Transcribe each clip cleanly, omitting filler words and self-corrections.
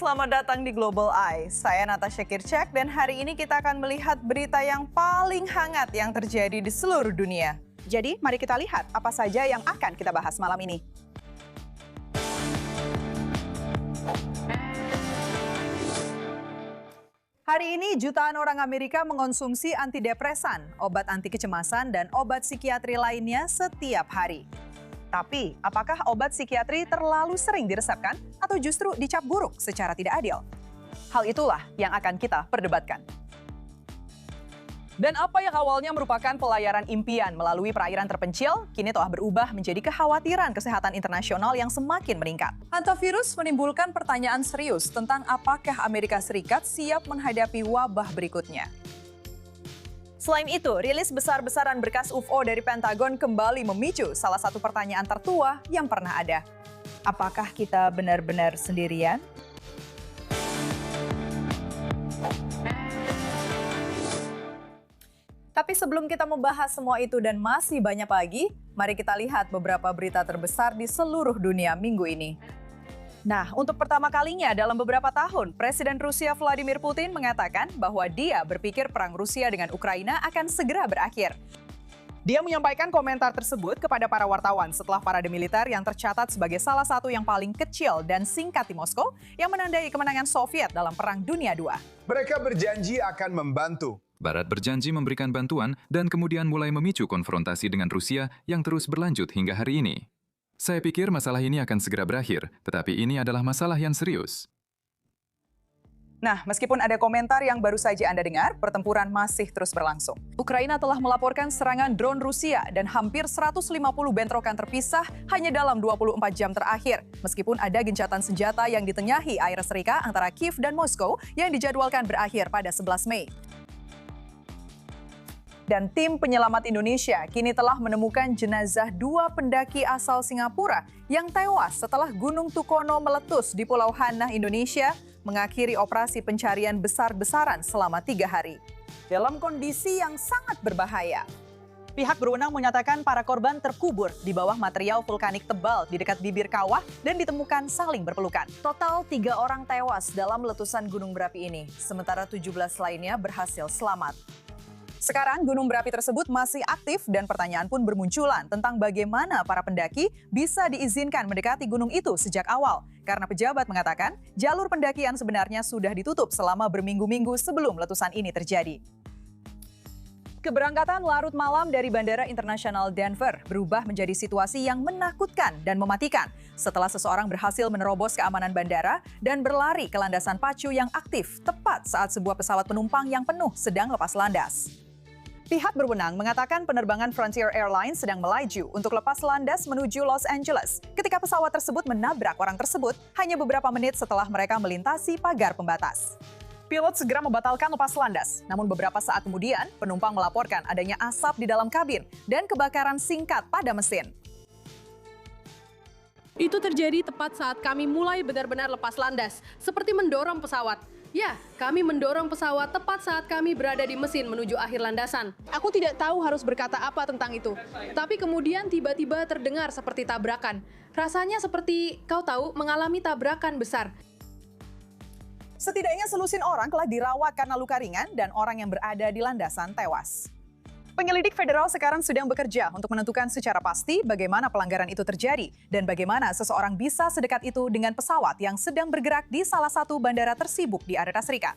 selamat datang di Global Eye. Saya Natasha Kircek dan hari ini kita akan melihat berita yang paling hangat yang terjadi di seluruh dunia. Jadi, mari kita lihat apa saja yang akan kita bahas malam ini. Hari ini jutaan orang Amerika mengonsumsi antidepresan, obat anti kecemasan, dan obat psikiatri lainnya setiap hari. Tapi, apakah obat psikiatri terlalu sering diresepkan atau justru dicap buruk secara tidak adil? Hal itulah yang akan kita perdebatkan. Dan apa yang awalnya merupakan pelayaran impian melalui perairan terpencil, kini telah berubah menjadi kekhawatiran kesehatan internasional yang semakin meningkat. Hantavirus menimbulkan pertanyaan serius tentang apakah Amerika Serikat siap menghadapi wabah berikutnya. Selain itu, rilis besar-besaran berkas UFO dari Pentagon kembali memicu salah satu pertanyaan tertua yang pernah ada. Apakah kita benar-benar sendirian? Tapi sebelum kita membahas semua itu dan masih banyak lagi, mari kita lihat beberapa berita terbesar di seluruh dunia minggu ini. Nah, untuk pertama kalinya dalam beberapa tahun, Presiden Rusia Vladimir Putin mengatakan bahwa dia berpikir perang Rusia dengan Ukraina akan segera berakhir. Dia menyampaikan komentar tersebut kepada para wartawan setelah parade militer yang tercatat sebagai salah satu yang paling kecil dan singkat di Moskow yang menandai kemenangan Soviet dalam Perang Dunia II. Mereka berjanji akan membantu. Barat berjanji memberikan bantuan dan kemudian mulai memicu konfrontasi dengan Rusia yang terus berlanjut hingga hari ini. Saya pikir masalah ini akan segera berakhir, tetapi ini adalah masalah yang serius. Nah, meskipun ada komentar yang baru saja Anda dengar, pertempuran masih terus berlangsung. Ukraina telah melaporkan serangan drone Rusia dan hampir 150 bentrokan terpisah hanya dalam 24 jam terakhir. Meskipun ada gencatan senjata yang ditengahi air serika antara Kiev dan Moskow yang dijadwalkan berakhir pada 11 Mei. Dan tim penyelamat Indonesia kini telah menemukan jenazah 2 pendaki asal Singapura yang tewas setelah Gunung Tukono meletus di Pulau Hanah, Indonesia, mengakhiri operasi pencarian besar-besaran selama 3 hari. Dalam kondisi yang sangat berbahaya. Pihak berwenang menyatakan para korban terkubur di bawah material vulkanik tebal di dekat bibir kawah dan ditemukan saling berpelukan. Total 3 orang tewas dalam letusan gunung berapi ini, sementara 17 lainnya berhasil selamat. Sekarang gunung berapi tersebut masih aktif dan pertanyaan pun bermunculan tentang bagaimana para pendaki bisa diizinkan mendekati gunung itu sejak awal. Karena pejabat mengatakan jalur pendakian sebenarnya sudah ditutup selama berminggu-minggu sebelum letusan ini terjadi. Keberangkatan larut malam dari Bandara Internasional Denver berubah menjadi situasi yang menakutkan dan mematikan setelah seseorang berhasil menerobos keamanan bandara dan berlari ke landasan pacu yang aktif tepat saat sebuah pesawat penumpang yang penuh sedang lepas landas. Pihak berwenang mengatakan penerbangan Frontier Airlines sedang melaju untuk lepas landas menuju Los Angeles ketika pesawat tersebut menabrak orang tersebut hanya beberapa menit setelah mereka melintasi pagar pembatas. Pilot segera membatalkan lepas landas, namun beberapa saat kemudian penumpang melaporkan adanya asap di dalam kabin dan kebakaran singkat pada mesin. Itu terjadi tepat saat kami mulai benar-benar lepas landas, seperti mendorong pesawat. Ya, kami mendorong pesawat tepat saat kami berada di mesin menuju akhir landasan. Aku tidak tahu harus berkata apa tentang itu. Tapi kemudian tiba-tiba terdengar seperti tabrakan. Rasanya seperti, kau tahu, mengalami tabrakan besar. Setidaknya selusin orang telah dirawat karena luka ringan dan orang yang berada di landasan tewas. Penyelidik federal sekarang sedang bekerja untuk menentukan secara pasti bagaimana pelanggaran itu terjadi dan bagaimana seseorang bisa sedekat itu dengan pesawat yang sedang bergerak di salah satu bandara tersibuk di Amerika Serikat.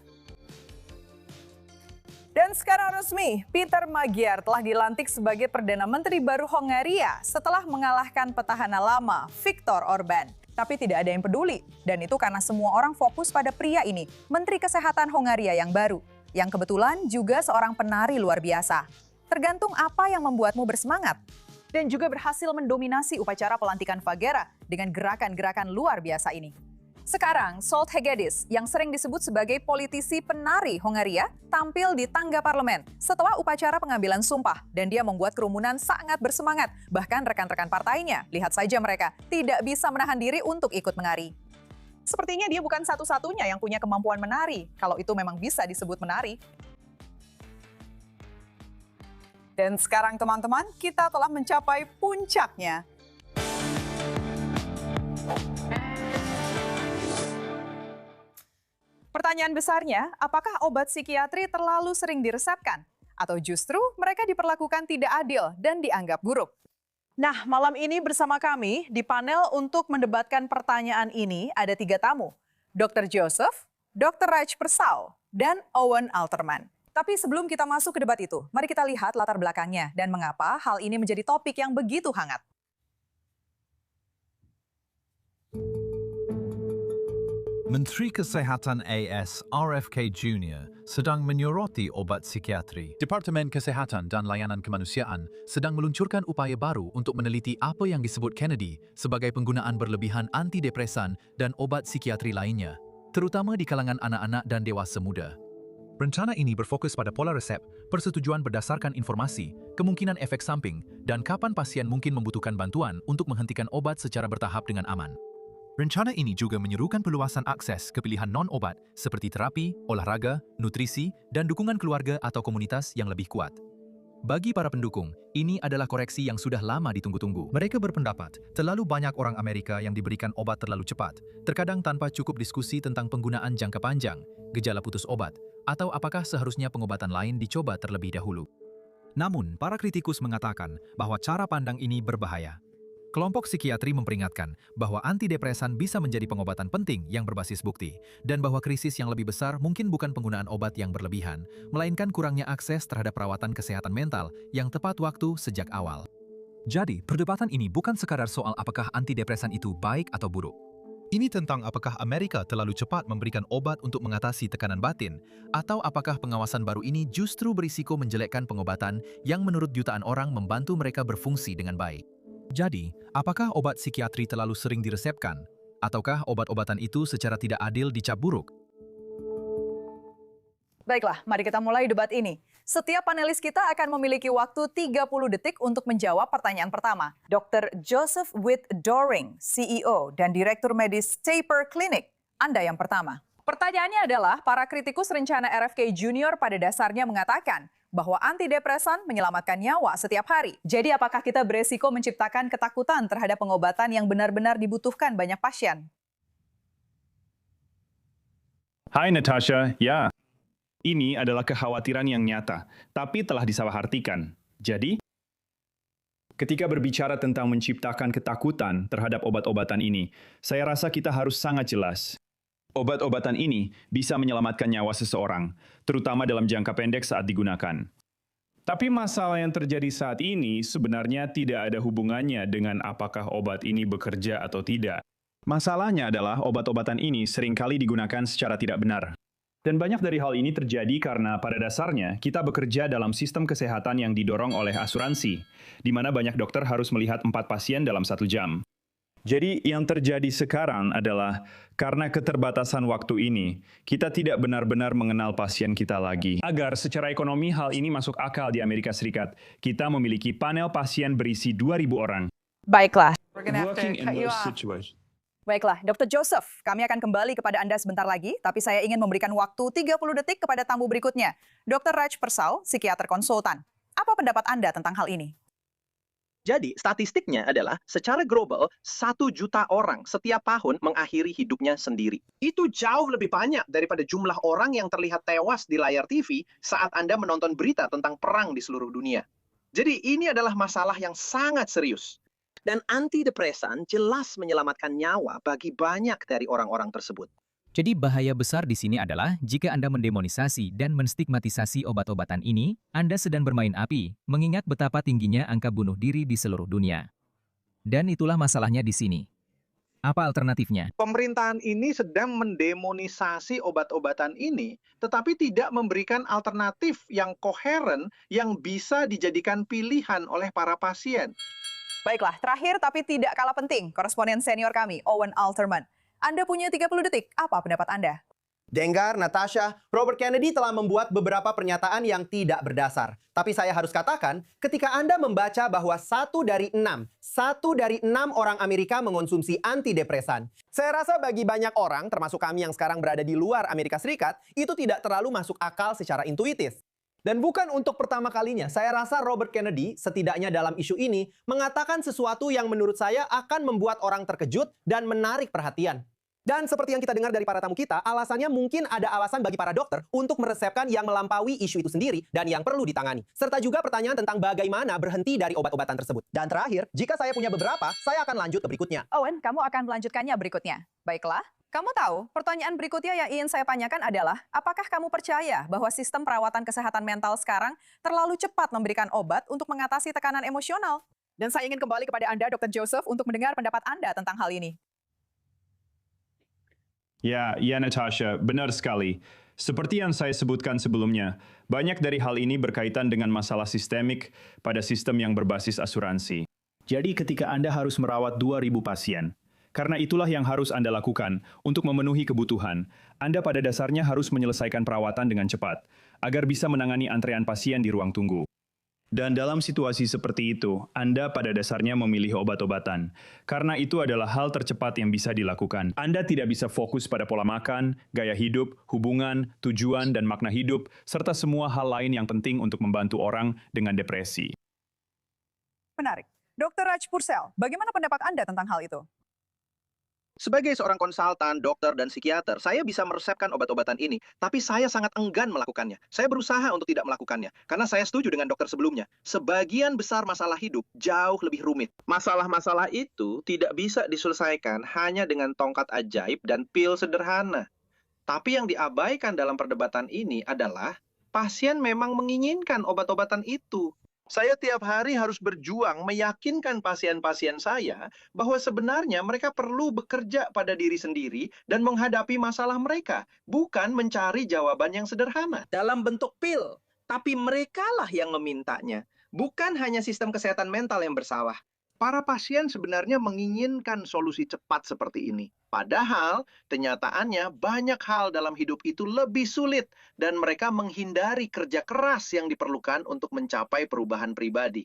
Dan sekarang resmi, Peter Magyar telah dilantik sebagai Perdana Menteri baru Hongaria setelah mengalahkan petahana lama Viktor Orban. Tapi tidak ada yang peduli, dan itu karena semua orang fokus pada pria ini, Menteri Kesehatan Hongaria yang baru, yang kebetulan juga seorang penari luar biasa. Tergantung apa yang membuatmu bersemangat. Dan juga berhasil mendominasi upacara pelantikan Fagera dengan gerakan-gerakan luar biasa ini. Sekarang, Zsolt Hegedus, yang sering disebut sebagai politisi penari Hongaria, tampil di tangga parlemen setelah upacara pengambilan sumpah. Dan dia membuat kerumunan sangat bersemangat. Bahkan rekan-rekan partainya, lihat saja mereka, tidak bisa menahan diri untuk ikut menari. Sepertinya dia bukan satu-satunya yang punya kemampuan menari, kalau itu memang bisa disebut menari. Dan sekarang teman-teman, kita telah mencapai puncaknya. Pertanyaan besarnya, apakah obat psikiatri terlalu sering diresepkan? Atau justru mereka diperlakukan tidak adil dan dianggap buruk? Nah, malam ini bersama kami di panel untuk mendebatkan pertanyaan ini ada 3 tamu. Dr. Joseph, Dr. Raj Persau, dan Owen Alterman. Tapi sebelum kita masuk ke debat itu, mari kita lihat latar belakangnya dan mengapa hal ini menjadi topik yang begitu hangat. Menteri Kesehatan AS RFK Jr. sedang menyoroti obat psikiatri. Departemen Kesehatan dan Layanan Kemanusiaan sedang meluncurkan upaya baru untuk meneliti apa yang disebut Kennedy sebagai penggunaan berlebihan antidepresan dan obat psikiatri lainnya, terutama di kalangan anak-anak dan dewasa muda. Rencana ini berfokus pada pola resep, persetujuan berdasarkan informasi, kemungkinan efek samping, dan kapan pasien mungkin membutuhkan bantuan untuk menghentikan obat secara bertahap dengan aman. Rencana ini juga menyerukan perluasan akses ke pilihan non-obat seperti terapi, olahraga, nutrisi, dan dukungan keluarga atau komunitas yang lebih kuat. Bagi para pendukung, ini adalah koreksi yang sudah lama ditunggu-tunggu. Mereka berpendapat, terlalu banyak orang Amerika yang diberikan obat terlalu cepat, terkadang tanpa cukup diskusi tentang penggunaan jangka panjang, gejala putus obat, atau apakah seharusnya pengobatan lain dicoba terlebih dahulu. Namun, para kritikus mengatakan bahwa cara pandang ini berbahaya. Kelompok psikiatri memperingatkan bahwa antidepresan bisa menjadi pengobatan penting yang berbasis bukti, dan bahwa krisis yang lebih besar mungkin bukan penggunaan obat yang berlebihan, melainkan kurangnya akses terhadap perawatan kesehatan mental yang tepat waktu sejak awal. Jadi, perdebatan ini bukan sekadar soal apakah antidepresan itu baik atau buruk. Ini tentang apakah Amerika terlalu cepat memberikan obat untuk mengatasi tekanan batin, atau apakah pengawasan baru ini justru berisiko menjelekkan pengobatan yang menurut jutaan orang membantu mereka berfungsi dengan baik. Jadi, apakah obat psikiatri terlalu sering diresepkan? Ataukah obat-obatan itu secara tidak adil dicap buruk? Baiklah, mari kita mulai debat ini. Setiap panelis kita akan memiliki waktu 30 detik untuk menjawab pertanyaan pertama. Dr. Joseph Witt Doring, CEO dan Direktur Medis Taper Clinic. Anda yang pertama. Pertanyaannya adalah, para kritikus rencana RFK Junior pada dasarnya mengatakan bahwa antidepresan menyelamatkan nyawa setiap hari. Jadi apakah kita beresiko menciptakan ketakutan terhadap pengobatan yang benar-benar dibutuhkan banyak pasien? Hai Natasha, ya. Ini adalah kekhawatiran yang nyata, tapi telah disalahartikan. Jadi, ketika berbicara tentang menciptakan ketakutan terhadap obat-obatan ini, saya rasa kita harus sangat jelas. Obat-obatan ini bisa menyelamatkan nyawa seseorang, terutama dalam jangka pendek saat digunakan. Tapi masalah yang terjadi saat ini sebenarnya tidak ada hubungannya dengan apakah obat ini bekerja atau tidak. Masalahnya adalah obat-obatan ini seringkali digunakan secara tidak benar. Dan banyak dari hal ini terjadi karena pada dasarnya kita bekerja dalam sistem kesehatan yang didorong oleh asuransi, di mana banyak dokter harus melihat 4 pasien dalam 1 jam. Jadi yang terjadi sekarang adalah karena keterbatasan waktu ini, kita tidak benar-benar mengenal pasien kita lagi. Agar secara ekonomi hal ini masuk akal di Amerika Serikat, kita memiliki panel pasien berisi 2.000 orang. Baiklah. Baiklah, Dr. Joseph, kami akan kembali kepada Anda sebentar lagi, tapi saya ingin memberikan waktu 30 detik kepada tamu berikutnya. Dr. Raj Persau, psikiater konsultan. Apa pendapat Anda tentang hal ini? Jadi, statistiknya adalah secara global, 1 juta orang setiap tahun mengakhiri hidupnya sendiri. Itu jauh lebih banyak daripada jumlah orang yang terlihat tewas di layar TV saat Anda menonton berita tentang perang di seluruh dunia. Jadi, ini adalah masalah yang sangat serius. Dan antidepresan jelas menyelamatkan nyawa bagi banyak dari orang-orang tersebut. Jadi bahaya besar di sini adalah jika Anda mendemonisasi dan menstigmatisasi obat-obatan ini, Anda sedang bermain api, mengingat betapa tingginya angka bunuh diri di seluruh dunia. Dan itulah masalahnya di sini. Apa alternatifnya? Pemerintahan ini sedang mendemonisasi obat-obatan ini, tetapi tidak memberikan alternatif yang koheren yang bisa dijadikan pilihan oleh para pasien. Baiklah, terakhir tapi tidak kalah penting, koresponden senior kami, Owen Alterman. Anda punya 30 detik, apa pendapat Anda? Dengar, Natasha, Robert Kennedy telah membuat beberapa pernyataan yang tidak berdasar. Tapi saya harus katakan, ketika Anda membaca bahwa 1 dari 6 orang Amerika mengonsumsi antidepresan, saya rasa bagi banyak orang, termasuk kami yang sekarang berada di luar Amerika Serikat, itu tidak terlalu masuk akal secara intuitif. Dan bukan untuk pertama kalinya, saya rasa Robert Kennedy, setidaknya dalam isu ini, mengatakan sesuatu yang menurut saya akan membuat orang terkejut dan menarik perhatian. Dan seperti yang kita dengar dari para tamu kita, alasannya mungkin ada alasan bagi para dokter untuk meresepkan yang melampaui isu itu sendiri dan yang perlu ditangani. Serta juga pertanyaan tentang bagaimana berhenti dari obat-obatan tersebut. Dan terakhir, jika saya punya beberapa, saya akan lanjut ke berikutnya. Owen, kamu akan melanjutkannya berikutnya. Baiklah. Kamu tahu, pertanyaan berikutnya yang ingin saya tanyakan adalah, apakah kamu percaya bahwa sistem perawatan kesehatan mental sekarang terlalu cepat memberikan obat untuk mengatasi tekanan emosional? Dan saya ingin kembali kepada Anda, Dr. Joseph, untuk mendengar pendapat Anda tentang hal ini. Ya, Natasha, benar sekali. Seperti yang saya sebutkan sebelumnya, banyak dari hal ini berkaitan dengan masalah sistemik pada sistem yang berbasis asuransi. Jadi ketika Anda harus merawat 2.000 pasien, karena itulah yang harus Anda lakukan untuk memenuhi kebutuhan, Anda pada dasarnya harus menyelesaikan perawatan dengan cepat, agar bisa menangani antrean pasien di ruang tunggu. Dan dalam situasi seperti itu, Anda pada dasarnya memilih obat-obatan. Karena itu adalah hal tercepat yang bisa dilakukan. Anda tidak bisa fokus pada pola makan, gaya hidup, hubungan, tujuan, dan makna hidup, serta semua hal lain yang penting untuk membantu orang dengan depresi. Menarik. Dr. Raj Purcell, bagaimana pendapat Anda tentang hal itu? Sebagai seorang konsultan, dokter, dan psikiater, saya bisa meresepkan obat-obatan ini, tapi saya sangat enggan melakukannya. Saya berusaha untuk tidak melakukannya, karena saya setuju dengan dokter sebelumnya. Sebagian besar masalah hidup jauh lebih rumit. Masalah-masalah itu tidak bisa diselesaikan hanya dengan tongkat ajaib dan pil sederhana. Tapi yang diabaikan dalam perdebatan ini adalah pasien memang menginginkan obat-obatan itu. Saya tiap hari harus berjuang meyakinkan pasien-pasien saya bahwa sebenarnya mereka perlu bekerja pada diri sendiri dan menghadapi masalah mereka, bukan mencari jawaban yang sederhana dalam bentuk pil. Tapi merekalah yang memintanya, bukan hanya sistem kesehatan mental yang bersalah. Para pasien sebenarnya menginginkan solusi cepat seperti ini. Padahal, kenyataannya banyak hal dalam hidup itu lebih sulit dan mereka menghindari kerja keras yang diperlukan untuk mencapai perubahan pribadi.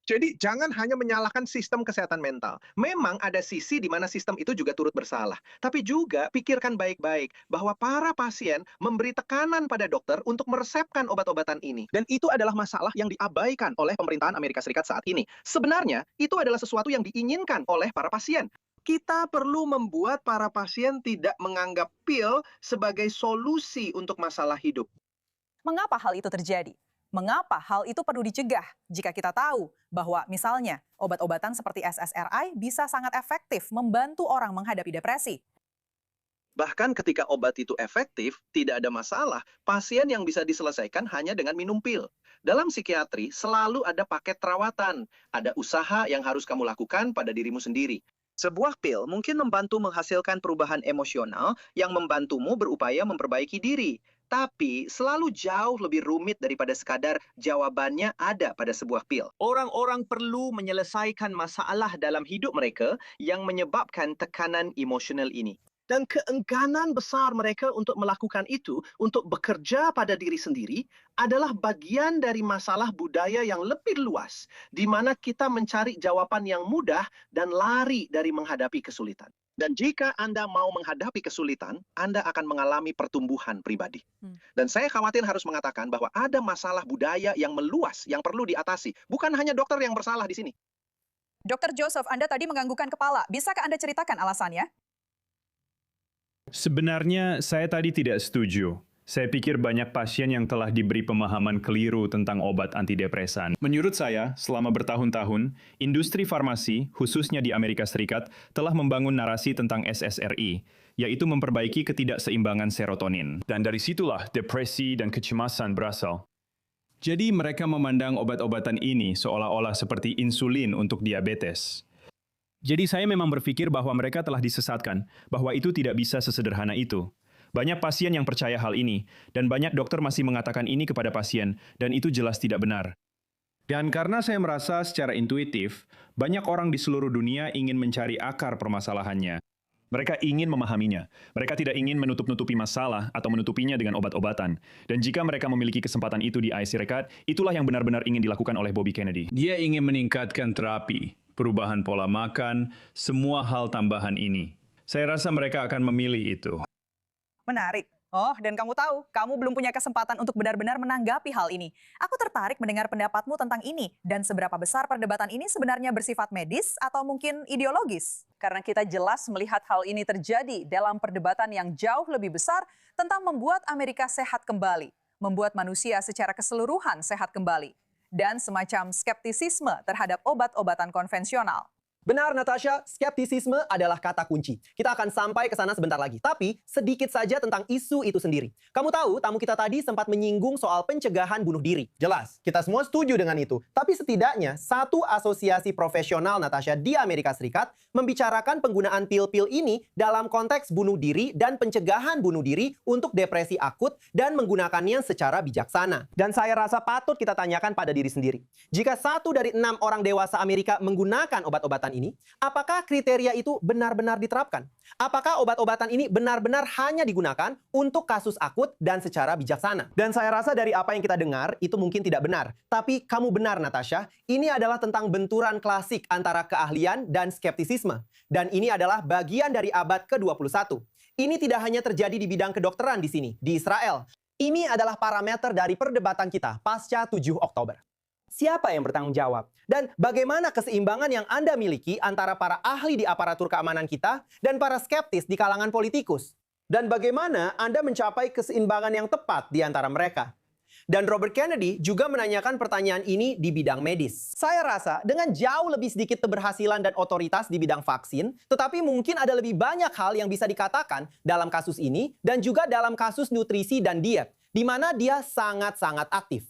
Jadi, jangan hanya menyalahkan sistem kesehatan mental. Memang ada sisi di mana sistem itu juga turut bersalah. Tapi juga pikirkan baik-baik bahwa para pasien memberi tekanan pada dokter untuk meresepkan obat-obatan ini. Dan itu adalah masalah yang diabaikan oleh pemerintahan Amerika Serikat saat ini. Sebenarnya, itu adalah sesuatu yang diinginkan oleh para pasien. Kita perlu membuat para pasien tidak menganggap pil sebagai solusi untuk masalah hidup. Mengapa hal itu terjadi? Mengapa hal itu perlu dicegah jika kita tahu bahwa misalnya obat-obatan seperti SSRI bisa sangat efektif membantu orang menghadapi depresi? Bahkan ketika obat itu efektif, tidak ada masalah, pasien yang bisa diselesaikan hanya dengan minum pil. Dalam psikiatri, selalu ada paket perawatan, ada usaha yang harus kamu lakukan pada dirimu sendiri. Sebuah pil mungkin membantu menghasilkan perubahan emosional yang membantumu berupaya memperbaiki diri. Tapi selalu jauh lebih rumit daripada sekadar jawabannya ada pada sebuah pil. Orang-orang perlu menyelesaikan masalah dalam hidup mereka yang menyebabkan tekanan emosional ini. Dan keengganan besar mereka untuk melakukan itu, untuk bekerja pada diri sendiri, adalah bagian dari masalah budaya yang lebih luas, di mana kita mencari jawaban yang mudah dan lari dari menghadapi kesulitan. Dan jika Anda mau menghadapi kesulitan, Anda akan mengalami pertumbuhan pribadi. Dan saya khawatir harus mengatakan bahwa ada masalah budaya yang meluas, yang perlu diatasi. Bukan hanya dokter yang bersalah di sini. Dr. Joseph, Anda tadi menganggukkan kepala. Bisakah Anda ceritakan alasannya? Sebenarnya saya tadi tidak setuju. Saya pikir banyak pasien yang telah diberi pemahaman keliru tentang obat antidepresan. Menurut saya, selama bertahun-tahun, industri farmasi, khususnya di Amerika Serikat, telah membangun narasi tentang SSRI, yaitu memperbaiki ketidakseimbangan serotonin. Dan dari situlah depresi dan kecemasan berasal. Jadi mereka memandang obat-obatan ini seolah-olah seperti insulin untuk diabetes. Jadi saya memang berpikir bahwa mereka telah disesatkan, bahwa itu tidak bisa sesederhana itu. Banyak pasien yang percaya hal ini, dan banyak dokter masih mengatakan ini kepada pasien, dan itu jelas tidak benar. Dan karena saya merasa secara intuitif, banyak orang di seluruh dunia ingin mencari akar permasalahannya. Mereka ingin memahaminya. Mereka tidak ingin menutup-nutupi masalah atau menutupinya dengan obat-obatan. Dan jika mereka memiliki kesempatan itu di Amerika Serikat, itulah yang benar-benar ingin dilakukan oleh Bobby Kennedy. Dia ingin meningkatkan terapi, perubahan pola makan, semua hal tambahan ini. Saya rasa mereka akan memilih itu. Menarik. Oh, dan kamu tahu, kamu belum punya kesempatan untuk benar-benar menanggapi hal ini. Aku tertarik mendengar pendapatmu tentang ini dan seberapa besar perdebatan ini sebenarnya bersifat medis atau mungkin ideologis. Karena kita jelas melihat hal ini terjadi dalam perdebatan yang jauh lebih besar tentang membuat Amerika sehat kembali, membuat manusia secara keseluruhan sehat kembali, dan semacam skeptisisme terhadap obat-obatan konvensional. Benar, Natasha, skeptisisme adalah kata kunci. Kita akan sampai ke sana sebentar lagi. Tapi, sedikit saja tentang isu itu sendiri. Kamu tahu, tamu kita tadi sempat menyinggung soal pencegahan bunuh diri. Jelas, kita semua setuju dengan itu. Tapi setidaknya, satu asosiasi profesional, Natasha, di Amerika Serikat membicarakan penggunaan pil-pil ini dalam konteks bunuh diri dan pencegahan bunuh diri untuk depresi akut dan menggunakannya secara bijaksana. Dan saya rasa patut kita tanyakan pada diri sendiri. Jika 1 dari 6 orang dewasa Amerika menggunakan obat-obatan ini, apakah kriteria itu benar-benar diterapkan? Apakah obat-obatan ini benar-benar hanya digunakan untuk kasus akut dan secara bijaksana? Dan saya rasa dari apa yang kita dengar, itu mungkin tidak benar. Tapi kamu benar, Natasha. Ini adalah tentang benturan klasik antara keahlian dan skeptisisme. Dan ini adalah bagian dari abad ke-21. Ini tidak hanya terjadi di bidang kedokteran di sini, di Israel. Ini adalah parameter dari perdebatan kita pasca 7 Oktober. Siapa yang bertanggung jawab? Dan bagaimana keseimbangan yang Anda miliki antara para ahli di aparatur keamanan kita dan para skeptis di kalangan politikus? Dan bagaimana Anda mencapai keseimbangan yang tepat di antara mereka? Dan Robert Kennedy juga menanyakan pertanyaan ini di bidang medis. Saya rasa dengan jauh lebih sedikit keberhasilan dan otoritas di bidang vaksin, tetapi mungkin ada lebih banyak hal yang bisa dikatakan dalam kasus ini dan juga dalam kasus nutrisi dan diet, di mana dia sangat-sangat aktif.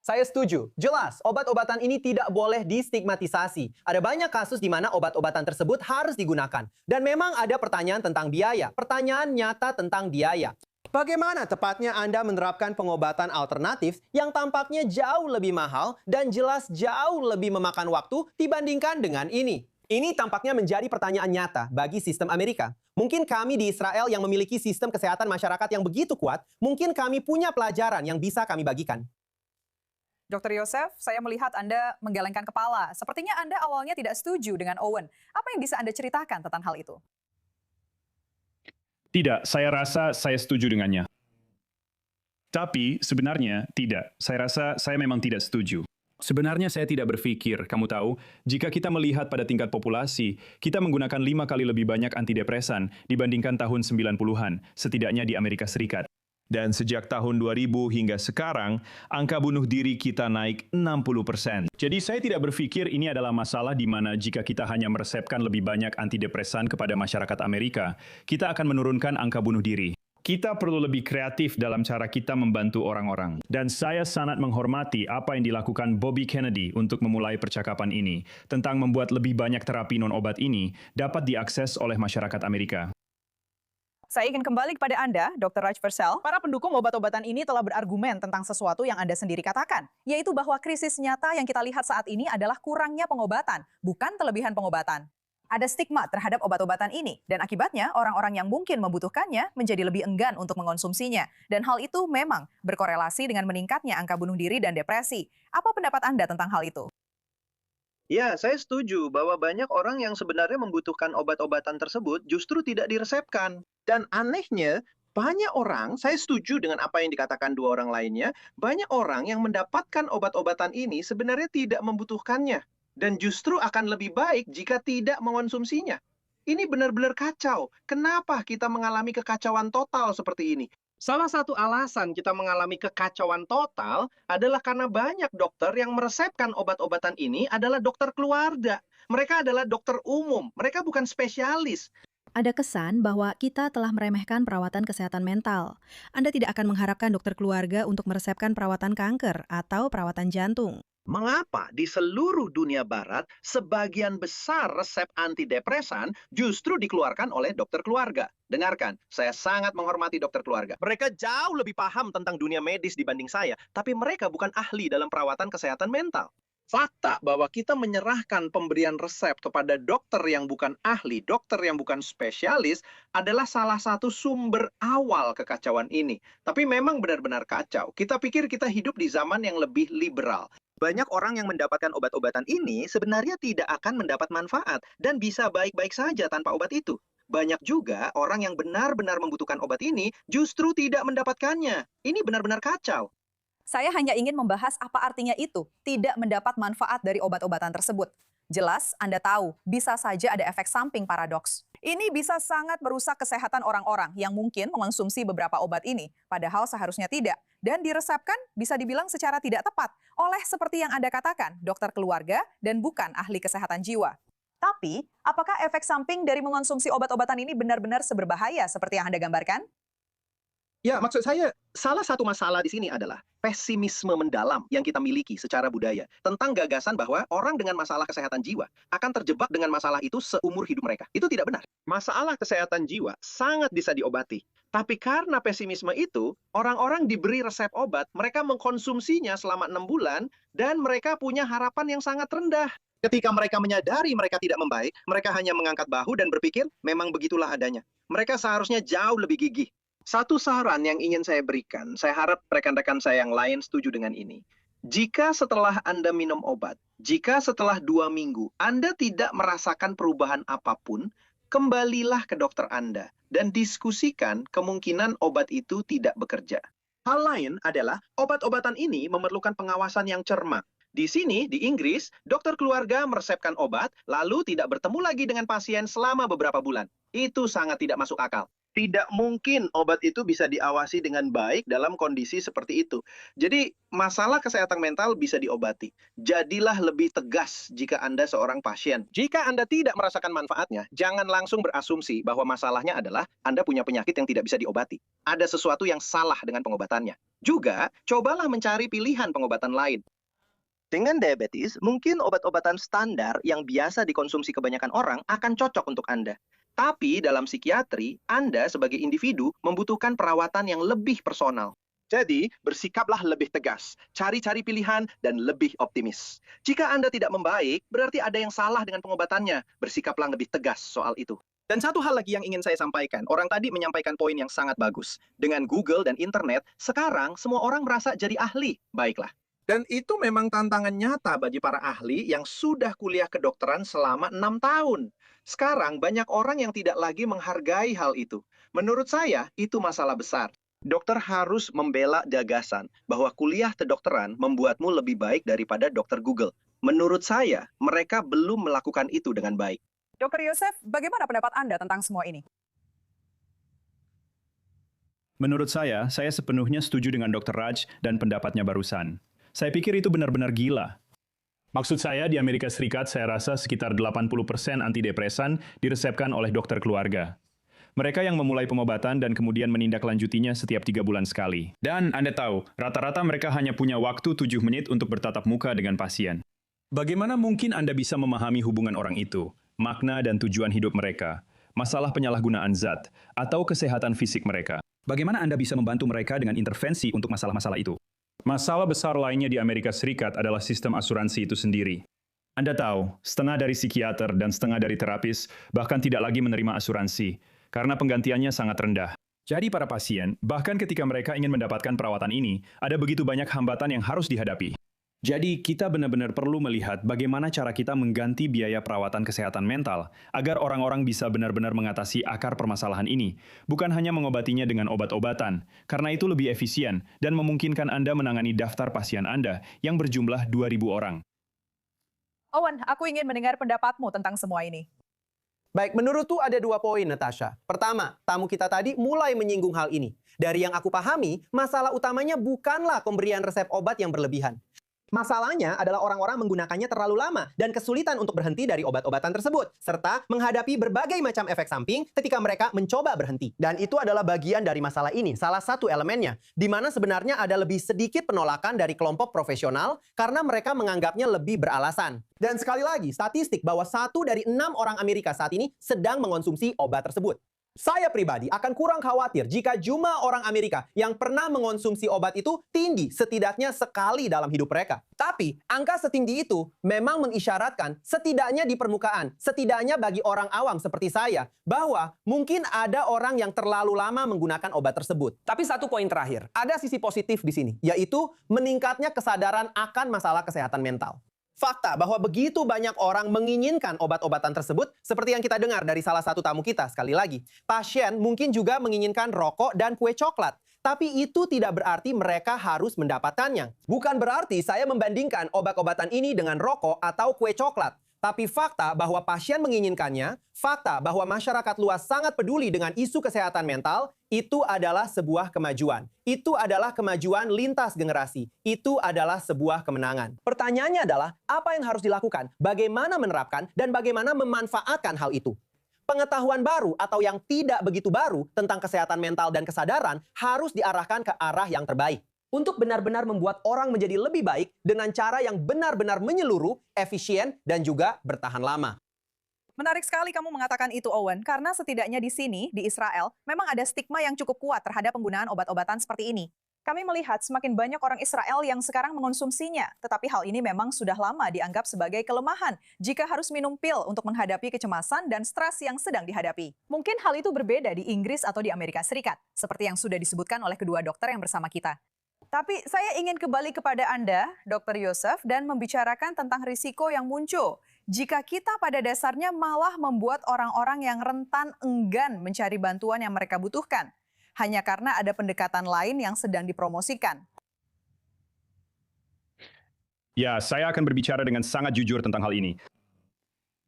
Saya setuju. Jelas, obat-obatan ini tidak boleh distigmatisasi. Ada banyak kasus di mana obat-obatan tersebut harus digunakan. Dan memang ada pertanyaan tentang biaya. Pertanyaan nyata tentang biaya. Bagaimana tepatnya Anda menerapkan pengobatan alternatif yang tampaknya jauh lebih mahal dan jelas jauh lebih memakan waktu dibandingkan dengan ini? Ini tampaknya menjadi pertanyaan nyata bagi sistem Amerika. Mungkin kami di Israel yang memiliki sistem kesehatan masyarakat yang begitu kuat, mungkin kami punya pelajaran yang bisa kami bagikan. Dr. Yosef, saya melihat Anda menggelengkan kepala. Sepertinya Anda awalnya tidak setuju dengan Owen. Apa yang bisa Anda ceritakan tentang hal itu? Tidak, saya rasa saya setuju dengannya. Tapi sebenarnya tidak. Saya rasa saya memang tidak setuju. Sebenarnya saya tidak berpikir, kamu tahu, jika kita melihat pada tingkat populasi, kita menggunakan 5 kali lebih banyak antidepresan dibandingkan tahun 90-an, setidaknya di Amerika Serikat. Dan sejak tahun 2000 hingga sekarang, angka bunuh diri kita naik 60%. Jadi saya tidak berpikir ini adalah masalah di mana jika kita hanya meresepkan lebih banyak antidepresan kepada masyarakat Amerika, kita akan menurunkan angka bunuh diri. Kita perlu lebih kreatif dalam cara kita membantu orang-orang. Dan saya sangat menghormati apa yang dilakukan Bobby Kennedy untuk memulai percakapan ini tentang membuat lebih banyak terapi non-obat ini dapat diakses oleh masyarakat Amerika. Saya ingin kembali kepada Anda, Dr. Raj Persel. Para pendukung obat-obatan ini telah berargumen tentang sesuatu yang Anda sendiri katakan, yaitu bahwa krisis nyata yang kita lihat saat ini adalah kurangnya pengobatan, bukan kelebihan pengobatan. Ada stigma terhadap obat-obatan ini, dan akibatnya orang-orang yang mungkin membutuhkannya menjadi lebih enggan untuk mengonsumsinya. Dan hal itu memang berkorelasi dengan meningkatnya angka bunuh diri dan depresi. Apa pendapat Anda tentang hal itu? Ya, saya setuju bahwa banyak orang yang sebenarnya membutuhkan obat-obatan tersebut justru tidak diresepkan. Dan anehnya, banyak orang, saya setuju dengan apa yang dikatakan dua orang lainnya, banyak orang yang mendapatkan obat-obatan ini sebenarnya tidak membutuhkannya. Dan justru akan lebih baik jika tidak mengonsumsinya. Ini benar-benar kacau. Kenapa kita mengalami kekacauan total seperti ini? Salah satu alasan kita mengalami kekacauan total adalah karena banyak dokter yang meresepkan obat-obatan ini adalah dokter keluarga. Mereka adalah dokter umum, mereka bukan spesialis. Ada kesan bahwa kita telah meremehkan perawatan kesehatan mental. Anda tidak akan mengharapkan dokter keluarga untuk meresepkan perawatan kanker atau perawatan jantung. Mengapa di seluruh dunia barat sebagian besar resep antidepresan justru dikeluarkan oleh dokter keluarga? Dengarkan, saya sangat menghormati dokter keluarga. Mereka jauh lebih paham tentang dunia medis dibanding saya, tapi mereka bukan ahli dalam perawatan kesehatan mental. Fakta bahwa kita menyerahkan pemberian resep kepada dokter yang bukan ahli, dokter yang bukan spesialis, adalah salah satu sumber awal kekacauan ini. Tapi memang benar-benar kacau. Kita pikir kita hidup di zaman yang lebih liberal. Banyak orang yang mendapatkan obat-obatan ini sebenarnya tidak akan mendapat manfaat dan bisa baik-baik saja tanpa obat itu. banyak juga orang yang benar-benar membutuhkan obat ini justru tidak mendapatkannya. Ini benar-benar kacau. Saya hanya ingin membahas apa artinya itu, tidak mendapat manfaat dari obat-obatan tersebut. Jelas, Anda tahu, bisa saja ada efek samping paradoks. Ini bisa sangat merusak kesehatan orang-orang yang mungkin mengonsumsi beberapa obat ini, padahal seharusnya tidak. Dan diresepkan bisa dibilang secara tidak tepat oleh seperti yang Anda katakan, dokter keluarga dan bukan ahli kesehatan jiwa. Tapi, apakah efek samping dari mengonsumsi obat-obatan ini benar-benar seberbahaya seperti yang Anda gambarkan? Ya, maksud saya, salah satu masalah di sini adalah pesimisme mendalam yang kita miliki secara budaya tentang gagasan bahwa orang dengan masalah kesehatan jiwa akan terjebak dengan masalah itu seumur hidup mereka. Itu tidak benar. Masalah kesehatan jiwa sangat bisa diobati. Tapi karena pesimisme itu, orang-orang diberi resep obat, mereka mengkonsumsinya selama 6 bulan, dan mereka punya harapan yang sangat rendah. Ketika mereka menyadari mereka tidak membaik, mereka hanya mengangkat bahu dan berpikir, memang begitulah adanya. Mereka seharusnya jauh lebih gigih. Satu saran yang ingin saya berikan, saya harap rekan-rekan saya yang lain setuju dengan ini. Jika setelah Anda minum obat, jika setelah 2 minggu Anda tidak merasakan perubahan apapun, kembalilah ke dokter Anda dan diskusikan kemungkinan obat itu tidak bekerja. Hal lain adalah obat-obatan ini memerlukan pengawasan yang cermat. Di sini, di Inggris, dokter keluarga meresepkan obat, lalu tidak bertemu lagi dengan pasien selama beberapa bulan. Itu sangat tidak masuk akal. Tidak mungkin obat itu bisa diawasi dengan baik dalam kondisi seperti itu. Jadi, masalah kesehatan mental bisa diobati. Jadilah lebih tegas jika Anda seorang pasien. Jika Anda tidak merasakan manfaatnya, jangan langsung berasumsi bahwa masalahnya adalah Anda punya penyakit yang tidak bisa diobati. Ada sesuatu yang salah dengan pengobatannya. Juga, cobalah mencari pilihan pengobatan lain. Dengan diabetes, mungkin obat-obatan standar yang biasa dikonsumsi kebanyakan orang akan cocok untuk Anda. Tapi dalam psikiatri, Anda sebagai individu membutuhkan perawatan yang lebih personal. Jadi, bersikaplah lebih tegas, cari-cari pilihan, dan lebih optimis. Jika Anda tidak membaik, berarti ada yang salah dengan pengobatannya. Bersikaplah lebih tegas soal itu. Dan satu hal lagi yang ingin saya sampaikan, orang tadi menyampaikan poin yang sangat bagus. Dengan Google dan internet, sekarang semua orang merasa jadi ahli. Baiklah. Dan itu memang tantangan nyata bagi para ahli yang sudah kuliah kedokteran selama 6 tahun. Sekarang banyak orang yang tidak lagi menghargai hal itu. Menurut saya, itu masalah besar. Dokter harus membela gagasan bahwa kuliah kedokteran membuatmu lebih baik daripada dokter Google. Menurut saya, mereka belum melakukan itu dengan baik. Dr. Yosef, bagaimana pendapat Anda tentang semua ini? Menurut saya sepenuhnya setuju dengan Dr. Raj dan pendapatnya barusan. Saya pikir itu benar-benar gila. Maksud saya, di Amerika Serikat saya rasa sekitar 80% antidepresan diresepkan oleh dokter keluarga. Mereka yang memulai pengobatan dan kemudian menindaklanjutinya setiap 3 bulan sekali. Dan Anda tahu, rata-rata mereka hanya punya waktu 7 menit untuk bertatap muka dengan pasien. Bagaimana mungkin Anda bisa memahami hubungan orang itu, makna dan tujuan hidup mereka, masalah penyalahgunaan zat, atau kesehatan fisik mereka? Bagaimana Anda bisa membantu mereka dengan intervensi untuk masalah-masalah itu? Masalah besar lainnya di Amerika Serikat adalah sistem asuransi itu sendiri. Anda tahu, setengah dari psikiater dan setengah dari terapis bahkan tidak lagi menerima asuransi, karena penggantiannya sangat rendah. Jadi para pasien, bahkan ketika mereka ingin mendapatkan perawatan ini, ada begitu banyak hambatan yang harus dihadapi. Jadi kita benar-benar perlu melihat bagaimana cara kita mengganti biaya perawatan kesehatan mental agar orang-orang bisa benar-benar mengatasi akar permasalahan ini, bukan hanya mengobatinya dengan obat-obatan, karena itu lebih efisien dan memungkinkan Anda menangani daftar pasien Anda yang berjumlah 2.000 orang. Owen, aku ingin mendengar pendapatmu tentang semua ini. Baik, menurutku ada 2 poin, Natasha. Pertama, tamu kita tadi mulai menyinggung hal ini. Dari yang aku pahami, masalah utamanya bukanlah pemberian resep obat yang berlebihan. Masalahnya adalah orang-orang menggunakannya terlalu lama dan kesulitan untuk berhenti dari obat-obatan tersebut, serta menghadapi berbagai macam efek samping ketika mereka mencoba berhenti. Dan itu adalah bagian dari masalah ini, salah satu elemennya, di mana sebenarnya ada lebih sedikit penolakan dari kelompok profesional karena mereka menganggapnya lebih beralasan. Dan sekali lagi, statistik bahwa 1 dari 6 orang Amerika saat ini sedang mengonsumsi obat tersebut. Saya pribadi akan kurang khawatir jika jumlah orang Amerika yang pernah mengonsumsi obat itu tinggi setidaknya sekali dalam hidup mereka. Tapi, angka setinggi itu memang mengisyaratkan setidaknya di permukaan, setidaknya bagi orang awam seperti saya, bahwa mungkin ada orang yang terlalu lama menggunakan obat tersebut. Tapi satu poin terakhir, ada sisi positif di sini, yaitu meningkatnya kesadaran akan masalah kesehatan mental. Fakta bahwa begitu banyak orang menginginkan obat-obatan tersebut, seperti yang kita dengar dari salah satu tamu kita sekali lagi. Pasien mungkin juga menginginkan rokok dan kue coklat. Tapi itu tidak berarti mereka harus mendapatkannya. Bukan berarti saya membandingkan obat-obatan ini dengan rokok atau kue coklat. Tapi fakta bahwa pasien menginginkannya, fakta bahwa masyarakat luas sangat peduli dengan isu kesehatan mental, itu adalah sebuah kemajuan. Itu adalah kemajuan lintas generasi. Itu adalah sebuah kemenangan. Pertanyaannya adalah, apa yang harus dilakukan? Bagaimana menerapkan dan bagaimana memanfaatkan hal itu? Pengetahuan baru atau yang tidak begitu baru tentang kesehatan mental dan kesadaran harus diarahkan ke arah yang terbaik. Untuk benar-benar membuat orang menjadi lebih baik dengan cara yang benar-benar menyeluruh, efisien, dan juga bertahan lama. Menarik sekali kamu mengatakan itu, Owen, karena setidaknya di sini, di Israel, memang ada stigma yang cukup kuat terhadap penggunaan obat-obatan seperti ini. Kami melihat semakin banyak orang Israel yang sekarang mengonsumsinya, tetapi hal ini memang sudah lama dianggap sebagai kelemahan jika harus minum pil untuk menghadapi kecemasan dan stres yang sedang dihadapi. Mungkin hal itu berbeda di Inggris atau di Amerika Serikat, seperti yang sudah disebutkan oleh kedua dokter yang bersama kita. Tapi saya ingin kembali kepada Anda, Dr. Yosef, dan membicarakan tentang risiko yang muncul jika kita pada dasarnya malah membuat orang-orang yang rentan enggan mencari bantuan yang mereka butuhkan, hanya karena ada pendekatan lain yang sedang dipromosikan. Ya, saya akan berbicara dengan sangat jujur tentang hal ini.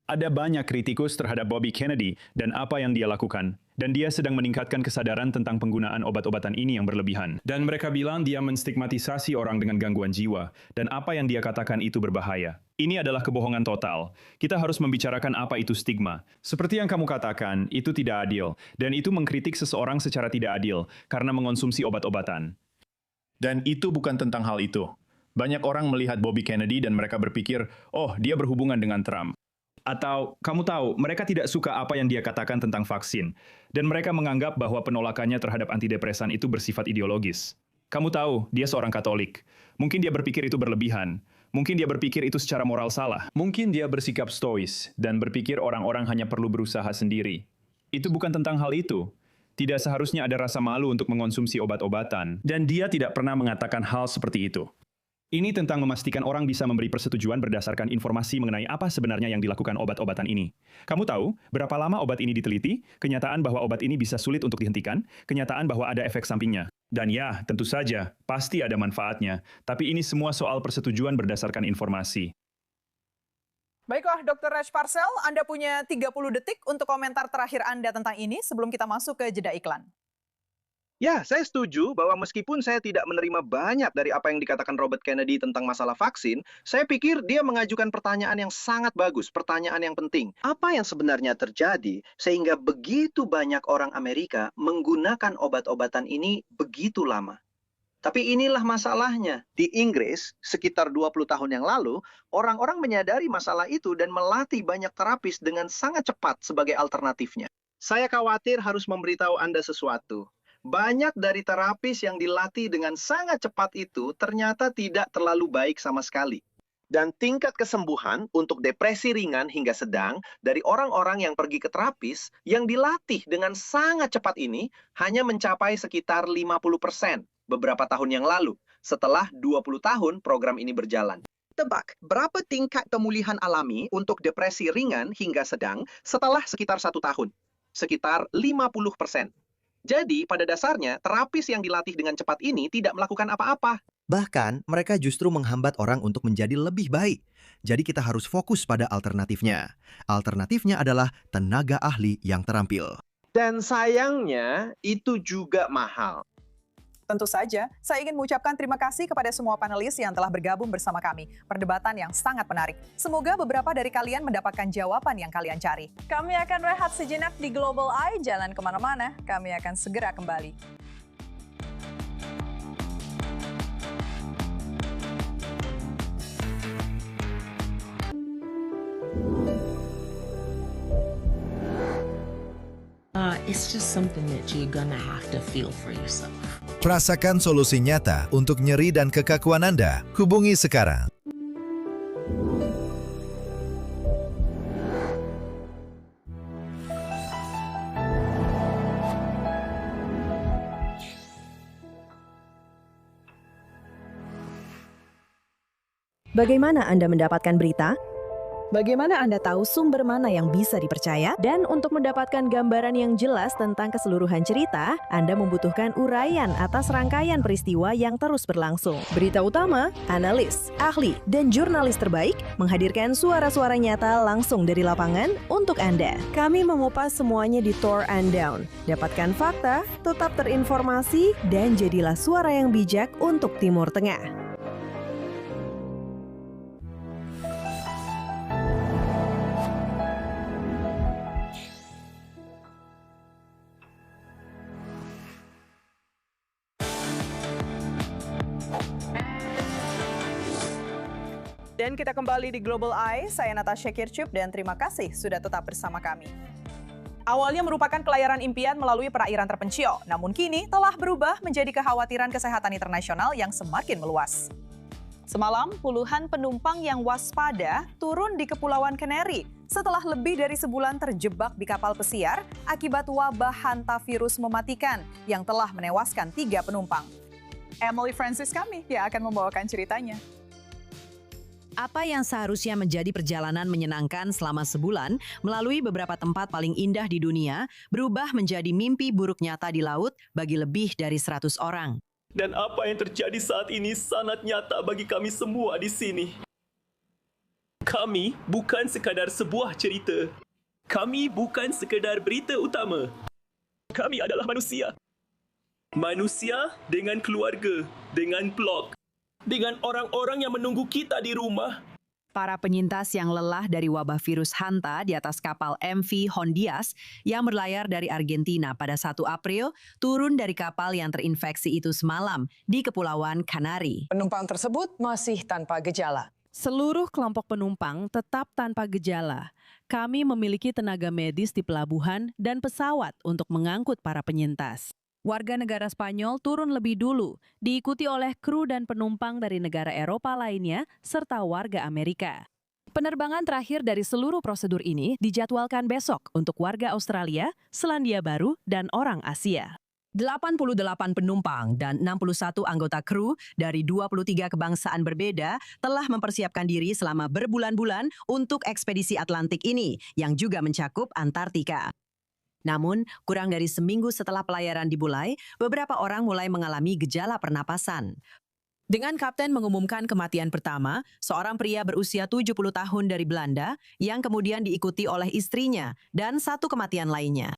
Ada banyak kritikus terhadap Bobby Kennedy dan apa yang dia lakukan. Dan dia sedang meningkatkan kesadaran tentang penggunaan obat-obatan ini yang berlebihan. Dan mereka bilang dia menstigmatisasi orang dengan gangguan jiwa. Dan apa yang dia katakan itu berbahaya. Ini adalah kebohongan total. Kita harus membicarakan apa itu stigma. Seperti yang kamu katakan, itu tidak adil. Dan itu mengkritik seseorang secara tidak adil karena mengonsumsi obat-obatan. Dan itu bukan tentang hal itu. Banyak orang melihat Bobby Kennedy dan mereka berpikir, oh, dia berhubungan dengan Trump. Atau, kamu tahu, mereka tidak suka apa yang dia katakan tentang vaksin. Dan mereka menganggap bahwa penolakannya terhadap antidepresan itu bersifat ideologis. Kamu tahu, dia seorang Katolik. Mungkin dia berpikir itu berlebihan. Mungkin dia berpikir itu secara moral salah. Mungkin dia bersikap stois dan berpikir orang-orang hanya perlu berusaha sendiri. Itu bukan tentang hal itu. Tidak seharusnya ada rasa malu untuk mengonsumsi obat-obatan. Dan dia tidak pernah mengatakan hal seperti itu. Ini tentang memastikan orang bisa memberi persetujuan berdasarkan informasi mengenai apa sebenarnya yang dilakukan obat-obatan ini. Kamu tahu berapa lama obat ini diteliti, kenyataan bahwa obat ini bisa sulit untuk dihentikan, kenyataan bahwa ada efek sampingnya. Dan ya, tentu saja, pasti ada manfaatnya. Tapi ini semua soal persetujuan berdasarkan informasi. Baiklah, Dr. Raj Parsel, Anda punya 30 detik untuk komentar terakhir Anda tentang ini sebelum kita masuk ke jeda iklan. Ya, saya setuju bahwa meskipun saya tidak menerima banyak dari apa yang dikatakan Robert Kennedy tentang masalah vaksin, saya pikir dia mengajukan pertanyaan yang sangat bagus, pertanyaan yang penting. Apa yang sebenarnya terjadi sehingga begitu banyak orang Amerika menggunakan obat-obatan ini begitu lama? Tapi inilah masalahnya. Di Inggris, sekitar 20 tahun yang lalu, orang-orang menyadari masalah itu dan melatih banyak terapis dengan sangat cepat sebagai alternatifnya. Saya khawatir harus memberitahu Anda sesuatu. Banyak dari terapis yang dilatih dengan sangat cepat itu ternyata tidak terlalu baik sama sekali. Dan tingkat kesembuhan untuk depresi ringan hingga sedang dari orang-orang yang pergi ke terapis yang dilatih dengan sangat cepat ini hanya mencapai sekitar 50% beberapa tahun yang lalu setelah 20 tahun program ini berjalan. Tebak, berapa tingkat pemulihan alami untuk depresi ringan hingga sedang setelah sekitar 1 tahun? Sekitar 50%. Jadi, pada dasarnya, terapis yang dilatih dengan cepat ini tidak melakukan apa-apa. Bahkan, mereka justru menghambat orang untuk menjadi lebih baik. Jadi kita harus fokus pada alternatifnya. Alternatifnya adalah tenaga ahli yang terampil. Dan sayangnya, itu juga mahal. Tentu saja, saya ingin mengucapkan terima kasih kepada semua panelis yang telah bergabung bersama kami. Perdebatan yang sangat menarik. Semoga beberapa dari kalian mendapatkan jawaban yang kalian cari. Kami akan rehat sejenak di Global Eye, jangan kemana-mana. Kami akan segera kembali. It's just something that you're gonna have to feel for yourself. Rasakan solusi nyata untuk nyeri dan kekakuan Anda. Hubungi sekarang. Bagaimana Anda mendapatkan berita? Bagaimana Anda tahu sumber mana yang bisa dipercaya? Dan untuk mendapatkan gambaran yang jelas tentang keseluruhan cerita, Anda membutuhkan uraian atas rangkaian peristiwa yang terus berlangsung. Berita utama, analis, ahli, dan jurnalis terbaik menghadirkan suara-suara nyata langsung dari lapangan untuk Anda. Kami mengupas semuanya di Tore and Down. Dapatkan fakta, tetap terinformasi, dan jadilah suara yang bijak untuk Timur Tengah. Dan kita kembali di Global Eye, saya Natasha Kircup dan terima kasih sudah tetap bersama kami. Awalnya merupakan pelayaran impian melalui perairan terpencil, namun kini telah berubah menjadi kekhawatiran kesehatan internasional yang semakin meluas. Semalam, puluhan penumpang yang waspada turun di Kepulauan Canary setelah lebih dari sebulan terjebak di kapal pesiar akibat wabah hantavirus mematikan yang telah menewaskan 3 penumpang. Emily Francis kami yang akan membawakan ceritanya. Apa yang seharusnya menjadi perjalanan menyenangkan selama sebulan melalui beberapa tempat paling indah di dunia berubah menjadi mimpi buruk nyata di laut bagi lebih dari 100 orang. Dan apa yang terjadi saat ini sangat nyata bagi kami semua di sini. Kami bukan sekadar sebuah cerita. Kami bukan sekadar berita utama. Kami adalah manusia. Manusia dengan keluarga, dengan blog, dengan orang-orang yang menunggu kita di rumah. Para penyintas yang lelah dari wabah virus hanta di atas kapal MV Hondias yang berlayar dari Argentina pada 1 April turun dari kapal yang terinfeksi itu semalam di Kepulauan Canary. Penumpang tersebut masih tanpa gejala. Seluruh kelompok penumpang tetap tanpa gejala. Kami memiliki tenaga medis di pelabuhan dan pesawat untuk mengangkut para penyintas. Warga negara Spanyol turun lebih dulu, diikuti oleh kru dan penumpang dari negara Eropa lainnya, serta warga Amerika. Penerbangan terakhir dari seluruh prosedur ini dijadwalkan besok untuk warga Australia, Selandia Baru, dan orang Asia. 88 penumpang dan 61 anggota kru dari 23 kebangsaan berbeda telah mempersiapkan diri selama berbulan-bulan untuk ekspedisi Atlantik ini, yang juga mencakup Antartika. Namun, kurang dari seminggu setelah pelayaran dimulai, beberapa orang mulai mengalami gejala pernapasan. Dengan kapten mengumumkan kematian pertama, seorang pria berusia 70 tahun dari Belanda yang kemudian diikuti oleh istrinya dan 1 kematian lainnya.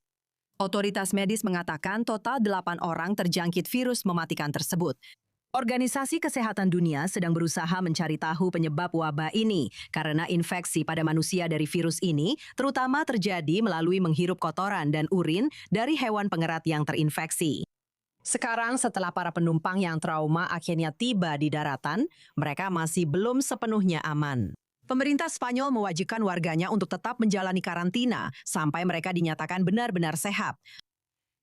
Otoritas medis mengatakan total 8 orang terjangkit virus mematikan tersebut. Organisasi Kesehatan Dunia sedang berusaha mencari tahu penyebab wabah ini karena infeksi pada manusia dari virus ini terutama terjadi melalui menghirup kotoran dan urin dari hewan pengerat yang terinfeksi. Sekarang setelah para penumpang yang trauma akhirnya tiba di daratan, mereka masih belum sepenuhnya aman. Pemerintah Spanyol mewajibkan warganya untuk tetap menjalani karantina sampai mereka dinyatakan benar-benar sehat.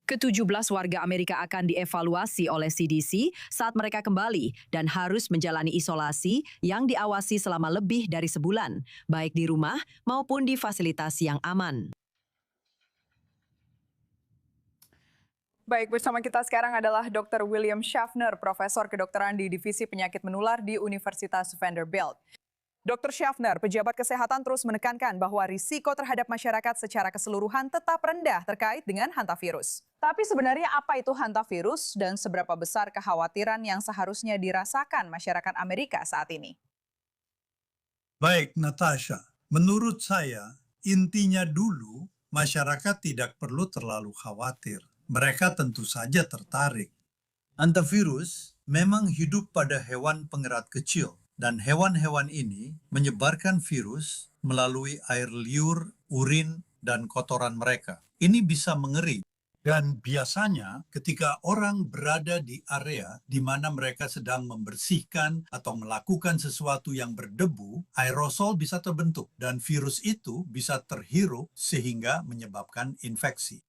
Ke-17 warga Amerika akan dievaluasi oleh CDC saat mereka kembali dan harus menjalani isolasi yang diawasi selama lebih dari sebulan, baik di rumah maupun di fasilitas yang aman. Baik, bersama kita sekarang adalah Dr. William Schaffner, Profesor Kedokteran di Divisi Penyakit Menular di Universitas Vanderbilt. Dr. Schaffner, pejabat kesehatan terus menekankan bahwa risiko terhadap masyarakat secara keseluruhan tetap rendah terkait dengan hantavirus. Tapi sebenarnya apa itu hantavirus dan seberapa besar kekhawatiran yang seharusnya dirasakan masyarakat Amerika saat ini? Baik, Natasha. Menurut saya, intinya dulu masyarakat tidak perlu terlalu khawatir. Mereka tentu saja tertarik. Hantavirus memang hidup pada hewan pengerat kecil. Dan hewan-hewan ini menyebarkan virus melalui air liur, urin, dan kotoran mereka. Ini bisa mengeri. Dan biasanya ketika orang berada di area di mana mereka sedang membersihkan atau melakukan sesuatu yang berdebu, aerosol bisa terbentuk dan virus itu bisa terhirup sehingga menyebabkan infeksi.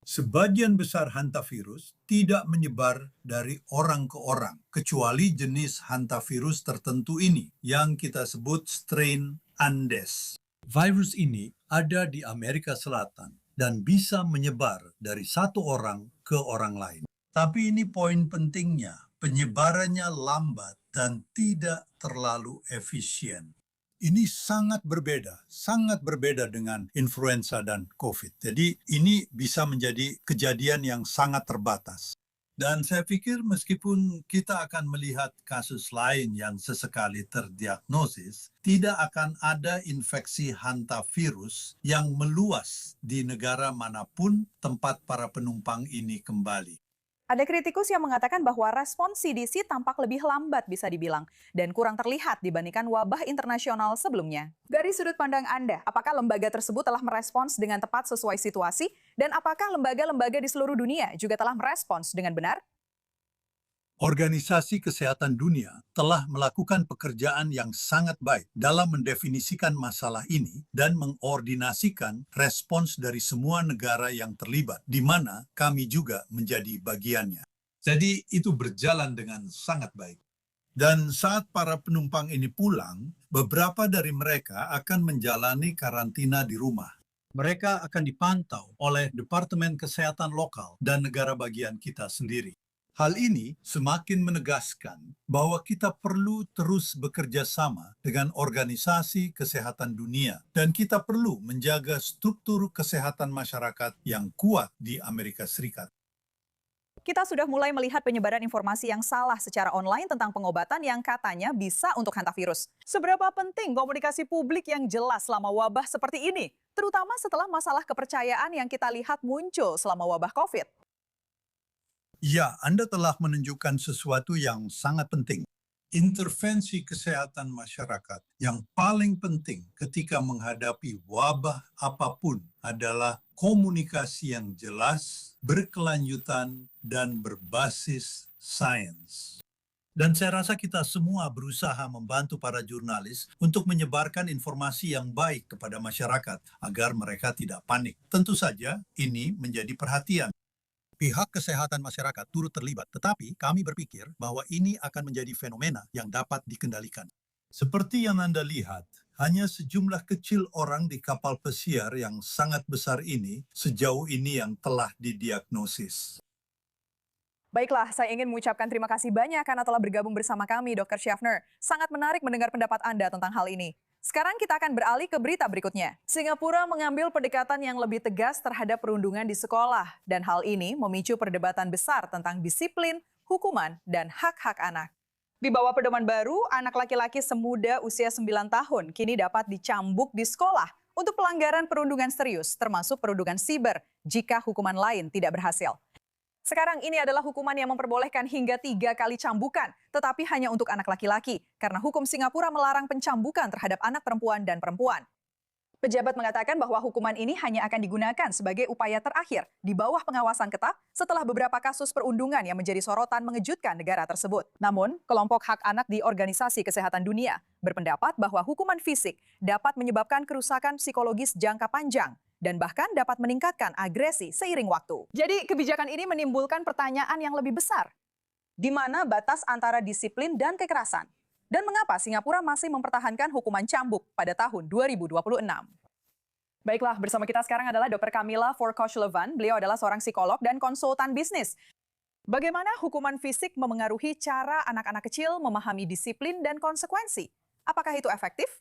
Sebagian besar hantavirus tidak menyebar dari orang ke orang, kecuali jenis hantavirus tertentu ini, yang kita sebut strain Andes. Virus ini ada di Amerika Selatan dan bisa menyebar dari satu orang ke orang lain. Tapi ini poin pentingnya, penyebarannya lambat dan tidak terlalu efisien. Ini sangat berbeda dengan influenza dan COVID. Jadi ini bisa menjadi kejadian yang sangat terbatas. Dan saya pikir meskipun kita akan melihat kasus lain yang sesekali terdiagnosis, tidak akan ada infeksi hantavirus yang meluas di negara manapun tempat para penumpang ini kembali. Ada kritikus yang mengatakan bahwa respon CDC tampak lebih lambat bisa dibilang dan kurang terlihat dibandingkan wabah internasional sebelumnya. Dari sudut pandang Anda, apakah lembaga tersebut telah merespons dengan tepat sesuai situasi dan apakah lembaga-lembaga di seluruh dunia juga telah merespons dengan benar? Organisasi Kesehatan Dunia telah melakukan pekerjaan yang sangat baik dalam mendefinisikan masalah ini dan mengordinasikan respons dari semua negara yang terlibat, di mana kami juga menjadi bagiannya. Jadi itu berjalan dengan sangat baik. Dan saat para penumpang ini pulang, beberapa dari mereka akan menjalani karantina di rumah. Mereka akan dipantau oleh Departemen Kesehatan lokal dan negara bagian kita sendiri. Hal ini semakin menegaskan bahwa kita perlu terus bekerja sama dengan Organisasi Kesehatan Dunia dan kita perlu menjaga struktur kesehatan masyarakat yang kuat di Amerika Serikat. Kita sudah mulai melihat penyebaran informasi yang salah secara online tentang pengobatan yang katanya bisa untuk hantavirus. Seberapa penting komunikasi publik yang jelas selama wabah seperti ini, terutama setelah masalah kepercayaan yang kita lihat muncul selama wabah COVID? Ya, Anda telah menunjukkan sesuatu yang sangat penting. Intervensi kesehatan masyarakat yang paling penting ketika menghadapi wabah apapun adalah komunikasi yang jelas, berkelanjutan, dan berbasis sains. Dan saya rasa kita semua berusaha membantu para jurnalis untuk menyebarkan informasi yang baik kepada masyarakat agar mereka tidak panik. Tentu saja ini menjadi perhatian. Pihak kesehatan masyarakat turut terlibat, tetapi kami berpikir bahwa ini akan menjadi fenomena yang dapat dikendalikan. Seperti yang Anda lihat, hanya sejumlah kecil orang di kapal pesiar yang sangat besar ini sejauh ini yang telah didiagnosis. Baiklah, saya ingin mengucapkan terima kasih banyak karena telah bergabung bersama kami, Dr. Schaffner. Sangat menarik mendengar pendapat Anda tentang hal ini. Sekarang kita akan beralih ke berita berikutnya. Singapura mengambil pendekatan yang lebih tegas terhadap perundungan di sekolah. Dan hal ini memicu perdebatan besar tentang disiplin, hukuman, dan hak-hak anak. Di bawah pedoman baru, anak laki-laki semuda usia 9 tahun kini dapat dicambuk di sekolah untuk pelanggaran perundungan serius, termasuk perundungan siber, jika hukuman lain tidak berhasil. Sekarang ini adalah hukuman yang memperbolehkan hingga 3 kali cambukan, tetapi hanya untuk anak laki-laki, karena hukum Singapura melarang pencambukan terhadap anak perempuan dan perempuan. Pejabat mengatakan bahwa hukuman ini hanya akan digunakan sebagai upaya terakhir di bawah pengawasan ketat setelah beberapa kasus perundungan yang menjadi sorotan mengejutkan negara tersebut. Namun, kelompok hak anak di Organisasi Kesehatan Dunia berpendapat bahwa hukuman fisik dapat menyebabkan kerusakan psikologis jangka panjang dan bahkan dapat meningkatkan agresi seiring waktu. Jadi kebijakan ini menimbulkan pertanyaan yang lebih besar. Di mana batas antara disiplin dan kekerasan? Dan mengapa Singapura masih mempertahankan hukuman cambuk pada tahun 2026? Baiklah, bersama kita sekarang adalah Dr. Camilla Forkosh-Levan. Beliau adalah seorang psikolog dan konsultan bisnis. Bagaimana hukuman fisik memengaruhi cara anak-anak kecil memahami disiplin dan konsekuensi? Apakah itu efektif?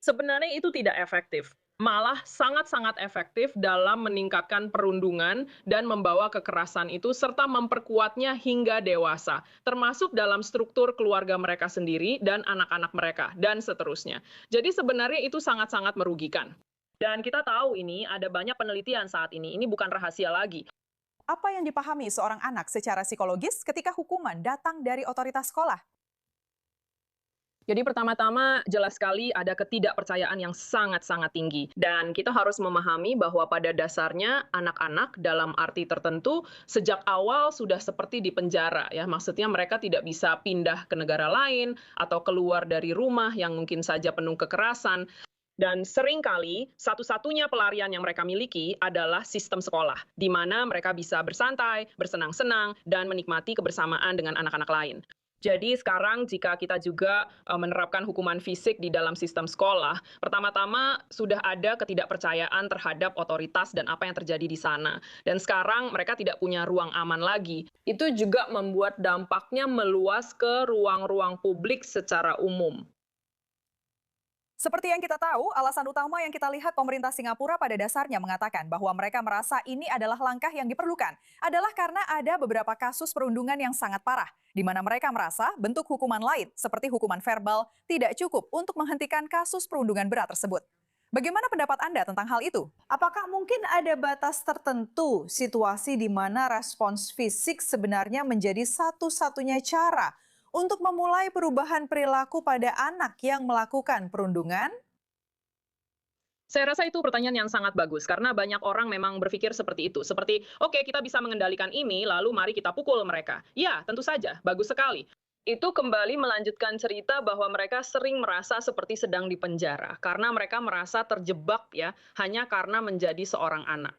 Sebenarnya itu tidak efektif. Malah sangat-sangat efektif dalam meningkatkan perundungan dan membawa kekerasan itu serta memperkuatnya hingga dewasa, termasuk dalam struktur keluarga mereka sendiri dan anak-anak mereka, dan seterusnya. Jadi sebenarnya itu sangat-sangat merugikan. Dan kita tahu ini ada banyak penelitian saat ini bukan rahasia lagi. Apa yang dipahami seorang anak secara psikologis ketika hukuman datang dari otoritas sekolah? Jadi pertama-tama jelas sekali ada ketidakpercayaan yang sangat-sangat tinggi. Dan kita harus memahami bahwa pada dasarnya anak-anak dalam arti tertentu sejak awal sudah seperti di penjara, ya. Maksudnya mereka tidak bisa pindah ke negara lain atau keluar dari rumah yang mungkin saja penuh kekerasan. Dan seringkali satu-satunya pelarian yang mereka miliki adalah sistem sekolah, di mana mereka bisa bersantai, bersenang-senang, dan menikmati kebersamaan dengan anak-anak lain. Jadi sekarang jika kita juga menerapkan hukuman fisik di dalam sistem sekolah, pertama-tama sudah ada ketidakpercayaan terhadap otoritas dan apa yang terjadi di sana. Dan sekarang mereka tidak punya ruang aman lagi. Itu juga membuat dampaknya meluas ke ruang-ruang publik secara umum. Seperti yang kita tahu, alasan utama yang kita lihat pemerintah Singapura pada dasarnya mengatakan bahwa mereka merasa ini adalah langkah yang diperlukan, adalah karena ada beberapa kasus perundungan yang sangat parah, di mana mereka merasa bentuk hukuman lain, seperti hukuman verbal, tidak cukup untuk menghentikan kasus perundungan berat tersebut. Bagaimana pendapat Anda tentang hal itu? Apakah mungkin ada batas tertentu situasi di mana respons fisik sebenarnya menjadi satu-satunya cara untuk memulai perubahan perilaku pada anak yang melakukan perundungan? Saya rasa itu pertanyaan yang sangat bagus, karena banyak orang memang berpikir seperti itu. Seperti, oke, kita bisa mengendalikan ini, lalu mari kita pukul mereka. Ya, tentu saja, bagus sekali. Itu kembali melanjutkan cerita bahwa mereka sering merasa seperti sedang dipenjara, karena mereka merasa terjebak ya, hanya karena menjadi seorang anak.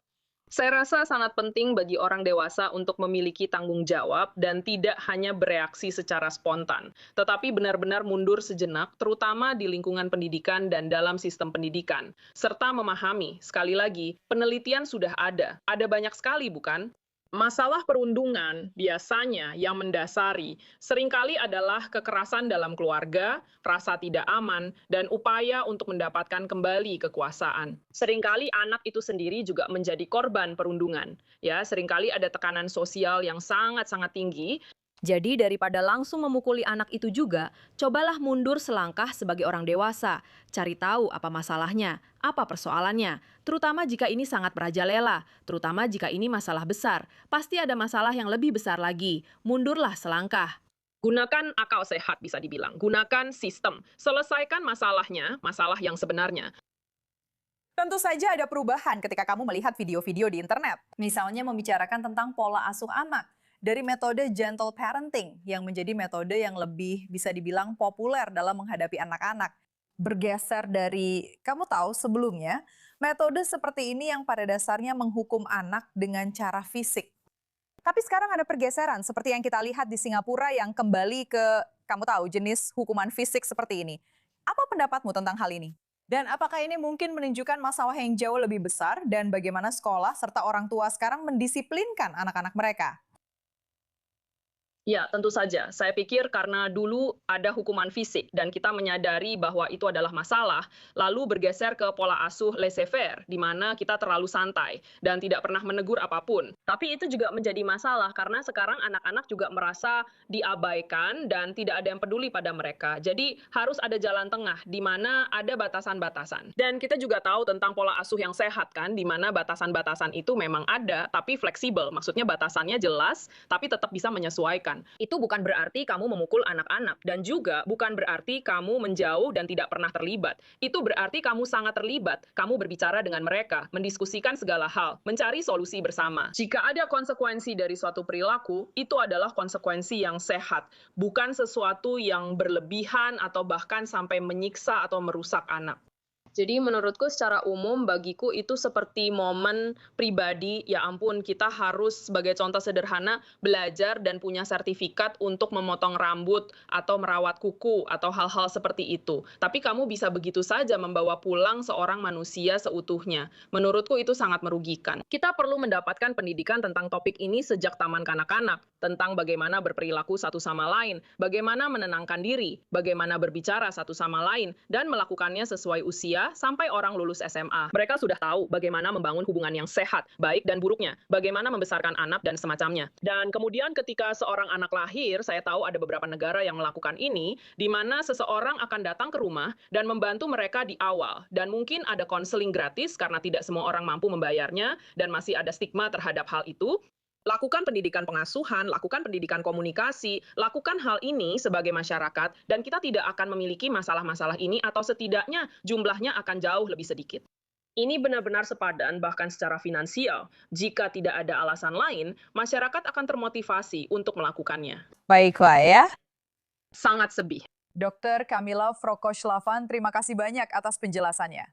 Saya rasa sangat penting bagi orang dewasa untuk memiliki tanggung jawab dan tidak hanya bereaksi secara spontan, tetapi benar-benar mundur sejenak, terutama di lingkungan pendidikan dan dalam sistem pendidikan, serta memahami, sekali lagi, penelitian sudah ada banyak sekali bukan? Masalah perundungan biasanya yang mendasari seringkali adalah kekerasan dalam keluarga, rasa tidak aman, dan upaya untuk mendapatkan kembali kekuasaan. Seringkali anak itu sendiri juga menjadi korban perundungan. Ya, seringkali ada tekanan sosial yang sangat-sangat tinggi. Jadi daripada langsung memukuli anak itu juga, cobalah mundur selangkah sebagai orang dewasa. Cari tahu apa masalahnya, apa persoalannya. Terutama jika ini sangat merajalela, terutama jika ini masalah besar. Pasti ada masalah yang lebih besar lagi. Mundurlah selangkah. Gunakan akal sehat bisa dibilang. Gunakan sistem. Selesaikan masalahnya, masalah yang sebenarnya. Tentu saja ada perubahan ketika kamu melihat video-video di internet. Misalnya membicarakan tentang pola asuh anak. Dari metode gentle parenting yang menjadi metode yang lebih bisa dibilang populer dalam menghadapi anak-anak. Bergeser dari, kamu tahu sebelumnya, metode seperti ini yang pada dasarnya menghukum anak dengan cara fisik. Tapi sekarang ada pergeseran seperti yang kita lihat di Singapura yang kembali ke, kamu tahu, jenis hukuman fisik seperti ini. Apa pendapatmu tentang hal ini? Dan apakah ini mungkin menunjukkan masalah yang jauh lebih besar dan bagaimana sekolah serta orang tua sekarang mendisiplinkan anak-anak mereka? Ya, tentu saja. Saya pikir karena dulu ada hukuman fisik dan kita menyadari bahwa itu adalah masalah, lalu bergeser ke pola asuh laissez-faire, di mana kita terlalu santai dan tidak pernah menegur apapun. Tapi itu juga menjadi masalah karena sekarang anak-anak juga merasa diabaikan dan tidak ada yang peduli pada mereka. Jadi harus ada jalan tengah di mana ada batasan-batasan. Dan kita juga tahu tentang pola asuh yang sehat kan, di mana batasan-batasan itu memang ada tapi fleksibel. Maksudnya batasannya jelas tapi tetap bisa menyesuaikan. Itu bukan berarti kamu memukul anak-anak dan juga bukan berarti kamu menjauh dan tidak pernah terlibat. Itu berarti kamu sangat terlibat. Kamu berbicara dengan mereka, mendiskusikan segala hal, mencari solusi bersama. Jika ada konsekuensi dari suatu perilaku, itu adalah konsekuensi yang sehat, bukan sesuatu yang berlebihan atau bahkan sampai menyiksa atau merusak anak. Jadi menurutku secara umum bagiku itu seperti momen pribadi, ya ampun kita harus sebagai contoh sederhana belajar dan punya sertifikat untuk memotong rambut atau merawat kuku atau hal-hal seperti itu. Tapi kamu bisa begitu saja membawa pulang seorang manusia seutuhnya. Menurutku itu sangat merugikan. Kita perlu mendapatkan pendidikan tentang topik ini sejak taman kanak-kanak, tentang bagaimana berperilaku satu sama lain, bagaimana menenangkan diri, bagaimana berbicara satu sama lain, dan melakukannya sesuai usia sampai orang lulus SMA. Mereka sudah tahu bagaimana membangun hubungan yang sehat, baik dan buruknya, bagaimana membesarkan anak dan semacamnya. Dan kemudian ketika seorang anak lahir, saya tahu ada beberapa negara yang melakukan ini, di mana seseorang akan datang ke rumah dan membantu mereka di awal. Dan mungkin ada konseling gratis karena tidak semua orang mampu membayarnya dan masih ada stigma terhadap hal itu. Lakukan pendidikan pengasuhan, lakukan pendidikan komunikasi, lakukan hal ini sebagai masyarakat, dan kita tidak akan memiliki masalah-masalah ini atau setidaknya jumlahnya akan jauh lebih sedikit. Ini benar-benar sepadan bahkan secara finansial. Jika tidak ada alasan lain, masyarakat akan termotivasi untuk melakukannya. Baiklah ya. Sangat sedih. Dr. Kamila Frokoshlavan, terima kasih banyak atas penjelasannya.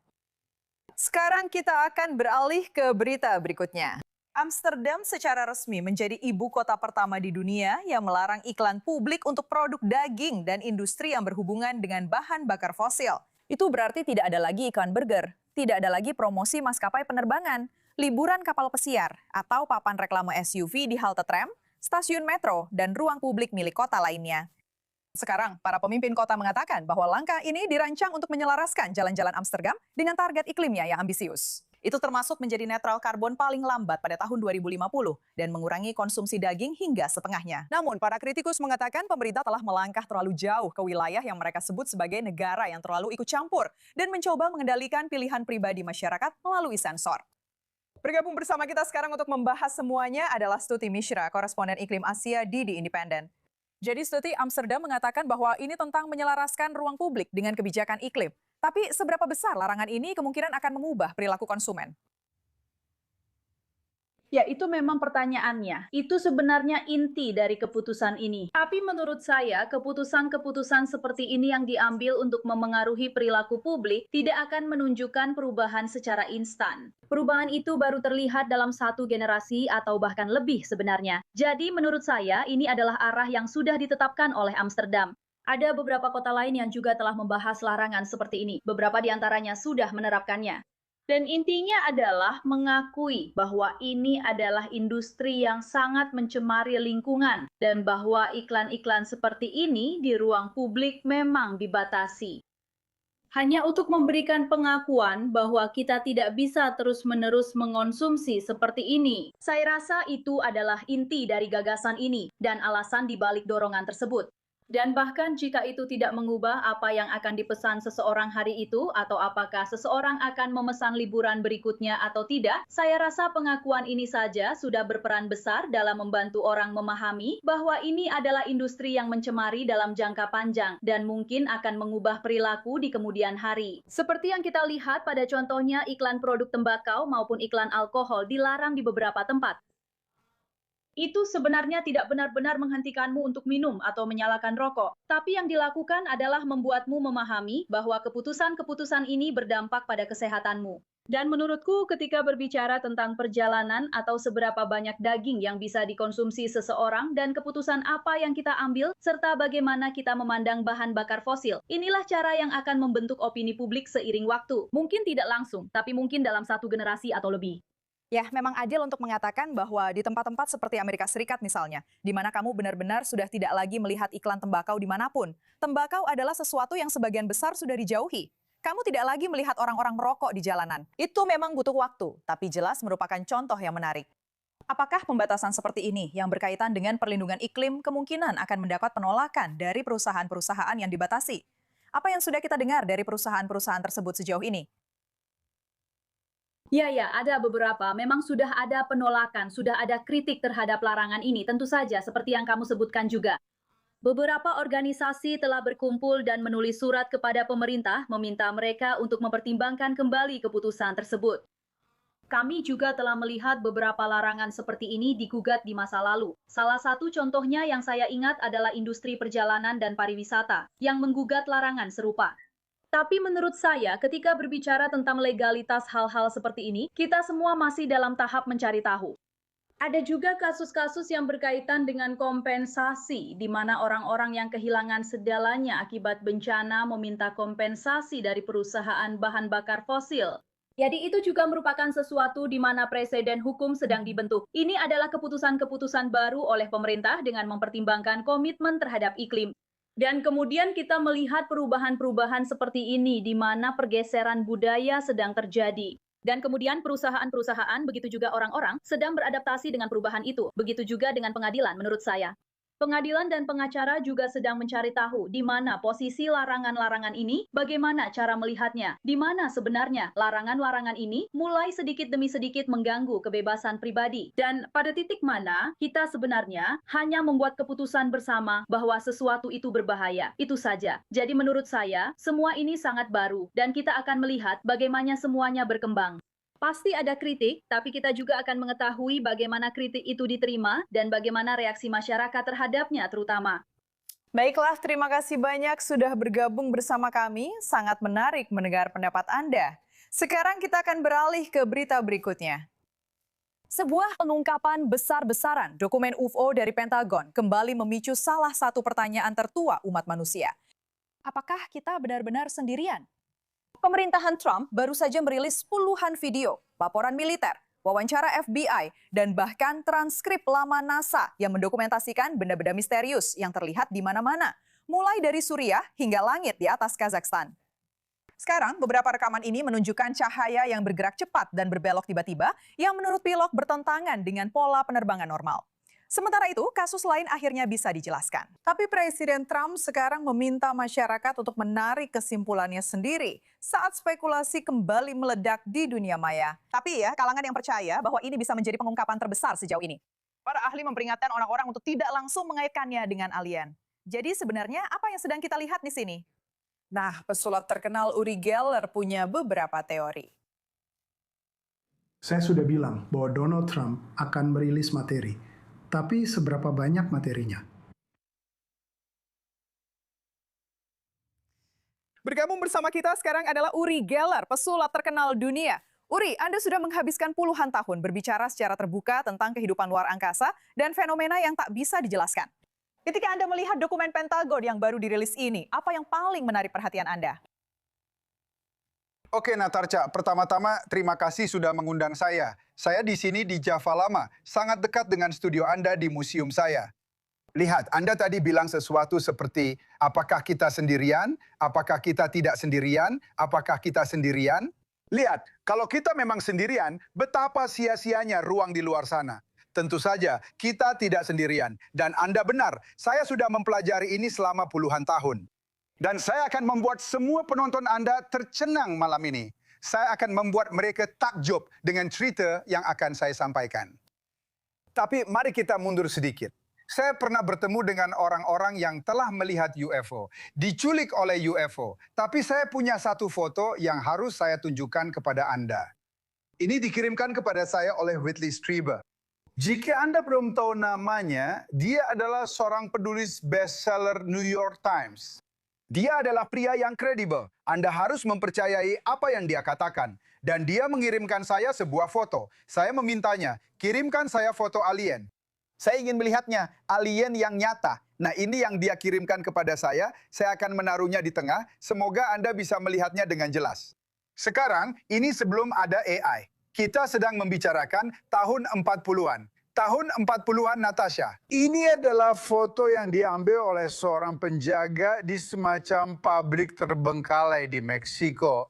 Sekarang kita akan beralih ke berita berikutnya. Amsterdam secara resmi menjadi ibu kota pertama di dunia yang melarang iklan publik untuk produk daging dan industri yang berhubungan dengan bahan bakar fosil. Itu berarti tidak ada lagi iklan burger, tidak ada lagi promosi maskapai penerbangan, liburan kapal pesiar, atau papan reklame SUV di halte tram, stasiun metro, dan ruang publik milik kota lainnya. Sekarang, para pemimpin kota mengatakan bahwa langkah ini dirancang untuk menyelaraskan jalan-jalan Amsterdam dengan target iklimnya yang ambisius. Itu termasuk menjadi netral karbon paling lambat pada tahun 2050 dan mengurangi konsumsi daging hingga setengahnya. Namun, para kritikus mengatakan pemerintah telah melangkah terlalu jauh ke wilayah yang mereka sebut sebagai negara yang terlalu ikut campur dan mencoba mengendalikan pilihan pribadi masyarakat melalui sensor. Bergabung bersama kita sekarang untuk membahas semuanya adalah Stuti Mishra, koresponden iklim Asia di The Independent. Jadi Stuti, Amsterdam mengatakan bahwa ini tentang menyelaraskan ruang publik dengan kebijakan iklim. Tapi seberapa besar larangan ini kemungkinan akan mengubah perilaku konsumen? Ya, itu memang pertanyaannya. Itu sebenarnya inti dari keputusan ini. Tapi menurut saya, keputusan-keputusan seperti ini yang diambil untuk memengaruhi perilaku publik tidak akan menunjukkan perubahan secara instan. Perubahan itu baru terlihat dalam satu generasi atau bahkan lebih sebenarnya. Jadi menurut saya, ini adalah arah yang sudah ditetapkan oleh Amsterdam. Ada beberapa kota lain yang juga telah membahas larangan seperti ini. Beberapa di antaranya sudah menerapkannya. Dan intinya adalah mengakui bahwa ini adalah industri yang sangat mencemari lingkungan dan bahwa iklan-iklan seperti ini di ruang publik memang dibatasi. Hanya untuk memberikan pengakuan bahwa kita tidak bisa terus-menerus mengonsumsi seperti ini. Saya rasa itu adalah inti dari gagasan ini dan alasan dibalik dorongan tersebut. Dan bahkan jika itu tidak mengubah apa yang akan dipesan seseorang hari itu, atau apakah seseorang akan memesan liburan berikutnya atau tidak, saya rasa pengakuan ini saja sudah berperan besar dalam membantu orang memahami bahwa ini adalah industri yang mencemari dalam jangka panjang dan mungkin akan mengubah perilaku di kemudian hari. Seperti yang kita lihat pada contohnya iklan produk tembakau maupun iklan alkohol dilarang di beberapa tempat. Itu sebenarnya tidak benar-benar menghentikanmu untuk minum atau menyalakan rokok. Tapi yang dilakukan adalah membuatmu memahami bahwa keputusan-keputusan ini berdampak pada kesehatanmu. Dan menurutku ketika berbicara tentang perjalanan atau seberapa banyak daging yang bisa dikonsumsi seseorang dan keputusan apa yang kita ambil, serta bagaimana kita memandang bahan bakar fosil, inilah cara yang akan membentuk opini publik seiring waktu. Mungkin tidak langsung, tapi mungkin dalam satu generasi atau lebih. Ya, memang adil untuk mengatakan bahwa di tempat-tempat seperti Amerika Serikat misalnya, di mana kamu benar-benar sudah tidak lagi melihat iklan tembakau dimanapun. Tembakau adalah sesuatu yang sebagian besar sudah dijauhi. Kamu tidak lagi melihat orang-orang merokok di jalanan. Itu memang butuh waktu, tapi jelas merupakan contoh yang menarik. Apakah pembatasan seperti ini yang berkaitan dengan perlindungan iklim kemungkinan akan mendapat penolakan dari perusahaan-perusahaan yang dibatasi? Apa yang sudah kita dengar dari perusahaan-perusahaan tersebut sejauh ini? Ya, ada beberapa. Memang sudah ada penolakan, sudah ada kritik terhadap larangan ini. Tentu saja, seperti yang kamu sebutkan juga. Beberapa organisasi telah berkumpul dan menulis surat kepada pemerintah meminta mereka untuk mempertimbangkan kembali keputusan tersebut. Kami juga telah melihat beberapa larangan seperti ini digugat di masa lalu. Salah satu contohnya yang saya ingat adalah industri perjalanan dan pariwisata yang menggugat larangan serupa. Tapi menurut saya, ketika berbicara tentang legalitas hal-hal seperti ini, kita semua masih dalam tahap mencari tahu. Ada juga kasus-kasus yang berkaitan dengan kompensasi, di mana orang-orang yang kehilangan segalanya akibat bencana meminta kompensasi dari perusahaan bahan bakar fosil. Jadi itu juga merupakan sesuatu di mana presiden hukum sedang dibentuk. Ini adalah keputusan-keputusan baru oleh pemerintah dengan mempertimbangkan komitmen terhadap iklim. Dan kemudian kita melihat perubahan-perubahan seperti ini di mana pergeseran budaya sedang terjadi. Dan kemudian perusahaan-perusahaan, begitu juga orang-orang, sedang beradaptasi dengan perubahan itu. Begitu juga dengan pengadilan menurut saya. Pengadilan dan pengacara juga sedang mencari tahu di mana posisi larangan-larangan ini, bagaimana cara melihatnya, di mana sebenarnya larangan-larangan ini mulai sedikit demi sedikit mengganggu kebebasan pribadi. Dan pada titik mana kita sebenarnya hanya membuat keputusan bersama bahwa sesuatu itu berbahaya. Itu saja. Jadi menurut saya, semua ini sangat baru dan kita akan melihat bagaimana semuanya berkembang. Pasti ada kritik, tapi kita juga akan mengetahui bagaimana kritik itu diterima dan bagaimana reaksi masyarakat terhadapnya terutama. Baiklah, terima kasih banyak sudah bergabung bersama kami. Sangat menarik mendengar pendapat Anda. Sekarang kita akan beralih ke berita berikutnya. Sebuah pengungkapan besar-besaran dokumen UFO dari Pentagon kembali memicu salah satu pertanyaan tertua umat manusia. Apakah kita benar-benar sendirian? Pemerintahan Trump baru saja merilis puluhan video, laporan militer, wawancara FBI, dan bahkan transkrip lama NASA yang mendokumentasikan benda-benda misterius yang terlihat di mana-mana, mulai dari Suriah hingga langit di atas Kazakhstan. Sekarang, beberapa rekaman ini menunjukkan cahaya yang bergerak cepat dan berbelok tiba-tiba yang menurut pilot bertentangan dengan pola penerbangan normal. Sementara itu, kasus lain akhirnya bisa dijelaskan. Tapi Presiden Trump sekarang meminta masyarakat untuk menarik kesimpulannya sendiri saat spekulasi kembali meledak di dunia maya. Tapi ya, kalangan yang percaya bahwa ini bisa menjadi pengungkapan terbesar sejauh ini. Para ahli memperingatkan orang-orang untuk tidak langsung mengaitkannya dengan alien. Jadi sebenarnya apa yang sedang kita lihat di sini? Nah, pesulap terkenal Uri Geller punya beberapa teori. Saya sudah bilang bahwa Donald Trump akan merilis materi, tapi seberapa banyak materinya? Bergabung bersama kita sekarang adalah Uri Geller, pesulap terkenal dunia. Uri, Anda sudah menghabiskan puluhan tahun berbicara secara terbuka tentang kehidupan luar angkasa dan fenomena yang tak bisa dijelaskan. Ketika Anda melihat dokumen Pentagon yang baru dirilis ini, apa yang paling menarik perhatian Anda? Oke, Natasha, pertama-tama terima kasih sudah mengundang saya. Saya di sini di Java Lama, sangat dekat dengan studio Anda di museum saya. Lihat, Anda tadi bilang sesuatu seperti, apakah kita sendirian? Apakah kita tidak sendirian? Apakah kita sendirian? Lihat, kalau kita memang sendirian, betapa sia-sianya ruang di luar sana. Tentu saja, kita tidak sendirian. Dan Anda benar, saya sudah mempelajari ini selama puluhan tahun. Dan saya akan membuat semua penonton Anda tercenang malam ini. Saya akan membuat mereka takjub dengan cerita yang akan saya sampaikan. Tapi mari kita mundur sedikit. Saya pernah bertemu dengan orang-orang yang telah melihat UFO, diculik oleh UFO. Tapi saya punya satu foto yang harus saya tunjukkan kepada Anda. Ini dikirimkan kepada saya oleh Whitley Strieber. Jika Anda belum tahu namanya, dia adalah seorang penulis bestseller New York Times. Dia adalah pria yang kredibel. Anda harus mempercayai apa yang dia katakan. Dan dia mengirimkan saya sebuah foto. Saya memintanya, kirimkan saya foto alien. Saya ingin melihatnya, alien yang nyata. Nah, ini yang dia kirimkan kepada saya akan menaruhnya di tengah. Semoga Anda bisa melihatnya dengan jelas. Sekarang, ini sebelum ada AI. Kita sedang membicarakan tahun 40-an. Tahun 40-an, Natasha. Ini adalah foto yang diambil oleh seorang penjaga di semacam pabrik terbengkalai di Meksiko.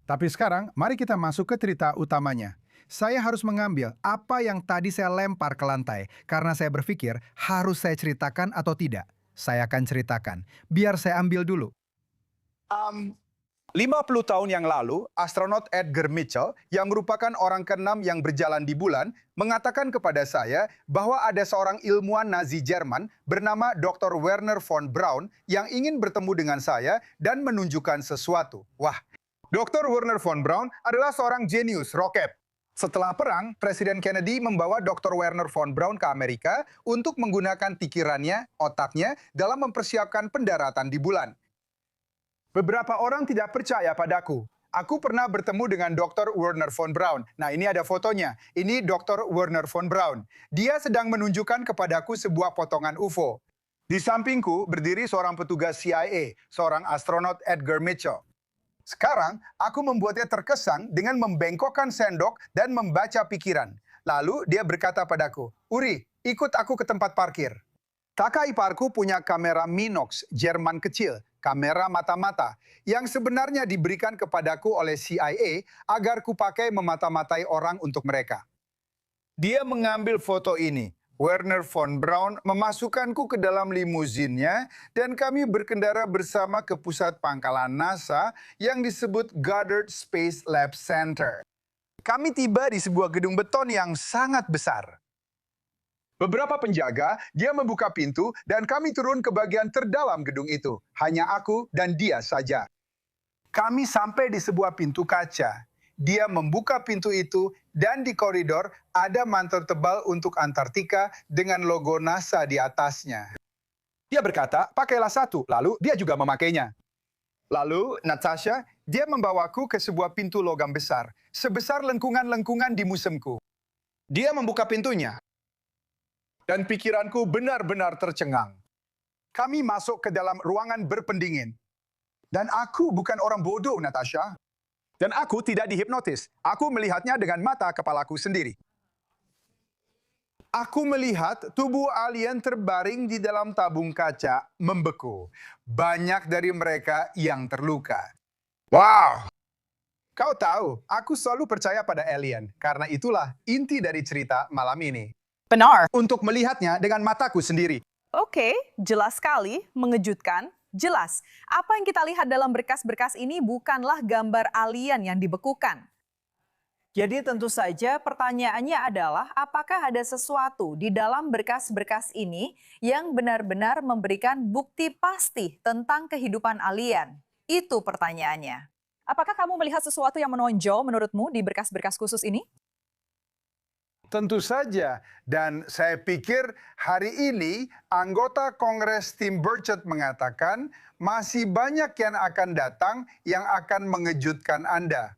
Tapi sekarang, mari kita masuk ke cerita utamanya. Saya harus mengambil apa yang tadi saya lempar ke lantai, karena saya berpikir harus saya ceritakan atau tidak. Saya akan ceritakan. Biar saya ambil dulu. 50 tahun yang lalu, astronot Edgar Mitchell, yang merupakan orang ke-6 yang berjalan di bulan, mengatakan kepada saya bahwa ada seorang ilmuwan Nazi Jerman bernama Dr. Werner von Braun yang ingin bertemu dengan saya dan menunjukkan sesuatu. Wah, Dr. Werner von Braun adalah seorang jenius roket. Setelah perang, Presiden Kennedy membawa Dr. Werner von Braun ke Amerika untuk menggunakan pikirannya, otaknya, dalam mempersiapkan pendaratan di bulan. Beberapa orang tidak percaya padaku. Aku pernah bertemu dengan Dr. Werner von Braun. Nah, ini ada fotonya. Ini Dr. Werner von Braun. Dia sedang menunjukkan kepadaku sebuah potongan UFO. Di sampingku berdiri seorang petugas CIA, seorang astronot Edgar Mitchell. Sekarang, aku membuatnya terkesan dengan membengkokkan sendok dan membaca pikiran. Lalu dia berkata padaku, "Uri, ikut aku ke tempat parkir." Kakak iparku punya kamera Minox, Jerman kecil, kamera mata-mata, yang sebenarnya diberikan kepadaku oleh CIA agar kupakai memata-matai orang untuk mereka. Dia mengambil foto ini. Werner von Braun memasukkanku ke dalam limuzinnya dan kami berkendara bersama ke pusat pangkalan NASA yang disebut Goddard Space Lab Center. Kami tiba di sebuah gedung beton yang sangat besar. Beberapa penjaga, dia membuka pintu dan kami turun ke bagian terdalam gedung itu. Hanya aku dan dia saja. Kami sampai di sebuah pintu kaca. Dia membuka pintu itu dan di koridor ada mantel tebal untuk Antartika dengan logo NASA di atasnya. Dia berkata, pakailah satu, lalu dia juga memakainya. Lalu, Natasha, dia membawaku ke sebuah pintu logam besar, sebesar lengkungan-lengkungan di musemku. Dia membuka pintunya, dan pikiranku benar-benar tercengang. Kami masuk ke dalam ruangan berpendingin. Dan aku bukan orang bodoh, Natasha. Dan aku tidak dihipnotis. Aku melihatnya dengan mata kepalaku sendiri. Aku melihat tubuh alien terbaring di dalam tabung kaca membeku. Banyak dari mereka yang terluka. Wow! Kau tahu, aku selalu percaya pada alien. Karena itulah inti dari cerita malam ini. Benar. Untuk melihatnya dengan mataku sendiri. Oke, jelas sekali, mengejutkan, jelas. Apa yang kita lihat dalam berkas-berkas ini bukanlah gambar alien yang dibekukan. Jadi tentu saja pertanyaannya adalah apakah ada sesuatu di dalam berkas-berkas ini yang benar-benar memberikan bukti pasti tentang kehidupan alien? Itu pertanyaannya. Apakah kamu melihat sesuatu yang menonjol menurutmu di berkas-berkas khusus ini? Tentu saja. Dan saya pikir hari ini anggota Kongres Tim Burchett mengatakan masih banyak yang akan datang yang akan mengejutkan Anda.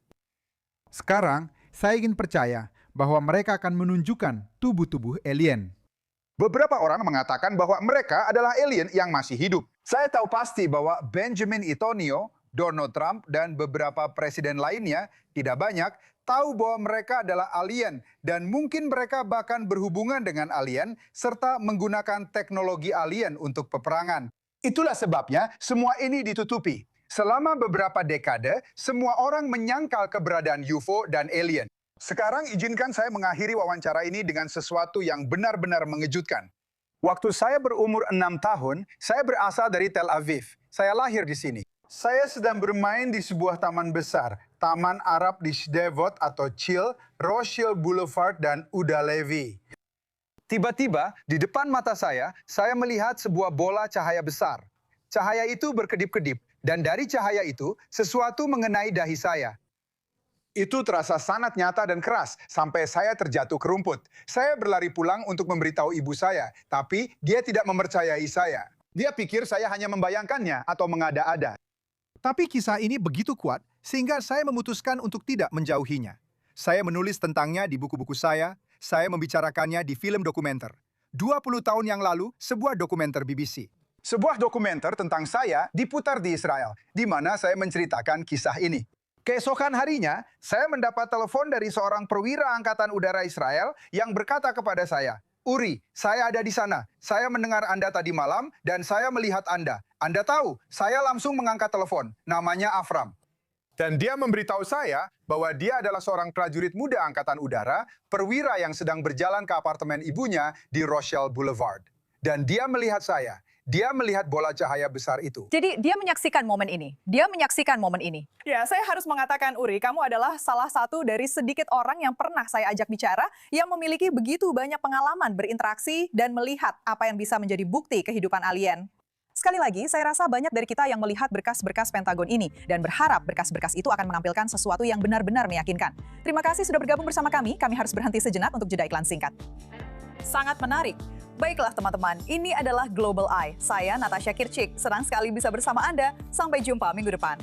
Sekarang, saya ingin percaya bahwa mereka akan menunjukkan tubuh-tubuh alien. Beberapa orang mengatakan bahwa mereka adalah alien yang masih hidup. Saya tahu pasti bahwa Benjamin Itonio, Donald Trump, dan beberapa presiden lainnya, tidak banyak, tahu bahwa mereka adalah alien. Dan mungkin mereka bahkan berhubungan dengan alien, serta menggunakan teknologi alien untuk peperangan. Itulah sebabnya semua ini ditutupi. Selama beberapa dekade, semua orang menyangkal keberadaan UFO dan alien. Sekarang izinkan saya mengakhiri wawancara ini dengan sesuatu yang benar-benar mengejutkan. Waktu saya berumur 6 tahun, saya berasal dari Tel Aviv. Saya lahir di sini. Saya sedang bermain di sebuah taman besar, Taman Arab di Sderot atau Chill, Rothschild Boulevard, dan Uda Levi. Tiba-tiba, di depan mata saya melihat sebuah bola cahaya besar. Cahaya itu berkedip-kedip, dan dari cahaya itu, sesuatu mengenai dahi saya. Itu terasa sangat nyata dan keras, sampai saya terjatuh ke rumput. Saya berlari pulang untuk memberitahu ibu saya, tapi dia tidak mempercayai saya. Dia pikir saya hanya membayangkannya atau mengada-ada. Tapi kisah ini begitu kuat, sehingga saya memutuskan untuk tidak menjauhinya. Saya menulis tentangnya di buku-buku saya membicarakannya di film dokumenter. 20 tahun yang lalu, sebuah dokumenter BBC. Sebuah dokumenter tentang saya diputar di Israel, di mana saya menceritakan kisah ini. Keesokan harinya, saya mendapat telepon dari seorang perwira Angkatan Udara Israel yang berkata kepada saya, "Uri, saya ada di sana. Saya mendengar Anda tadi malam dan saya melihat Anda. Anda tahu?" Saya langsung mengangkat telepon. Namanya Avram. Dan dia memberitahu saya bahwa dia adalah seorang prajurit muda Angkatan Udara, perwira yang sedang berjalan ke apartemen ibunya di Rothschild Boulevard. Dan dia melihat saya. Dia melihat bola cahaya besar itu. Jadi dia menyaksikan momen ini. Ya, saya harus mengatakan, Uri, kamu adalah salah satu dari sedikit orang yang pernah saya ajak bicara yang memiliki begitu banyak pengalaman berinteraksi dan melihat apa yang bisa menjadi bukti kehidupan alien. Sekali lagi, saya rasa banyak dari kita yang melihat berkas-berkas Pentagon ini dan berharap berkas-berkas itu akan menampilkan sesuatu yang benar-benar meyakinkan. Terima kasih sudah bergabung bersama kami. Kami harus berhenti sejenak untuk jeda iklan singkat. Sangat menarik. Baiklah teman-teman, ini adalah Global Eye. Saya Natasha Kirchik, senang sekali bisa bersama Anda. Sampai jumpa minggu depan.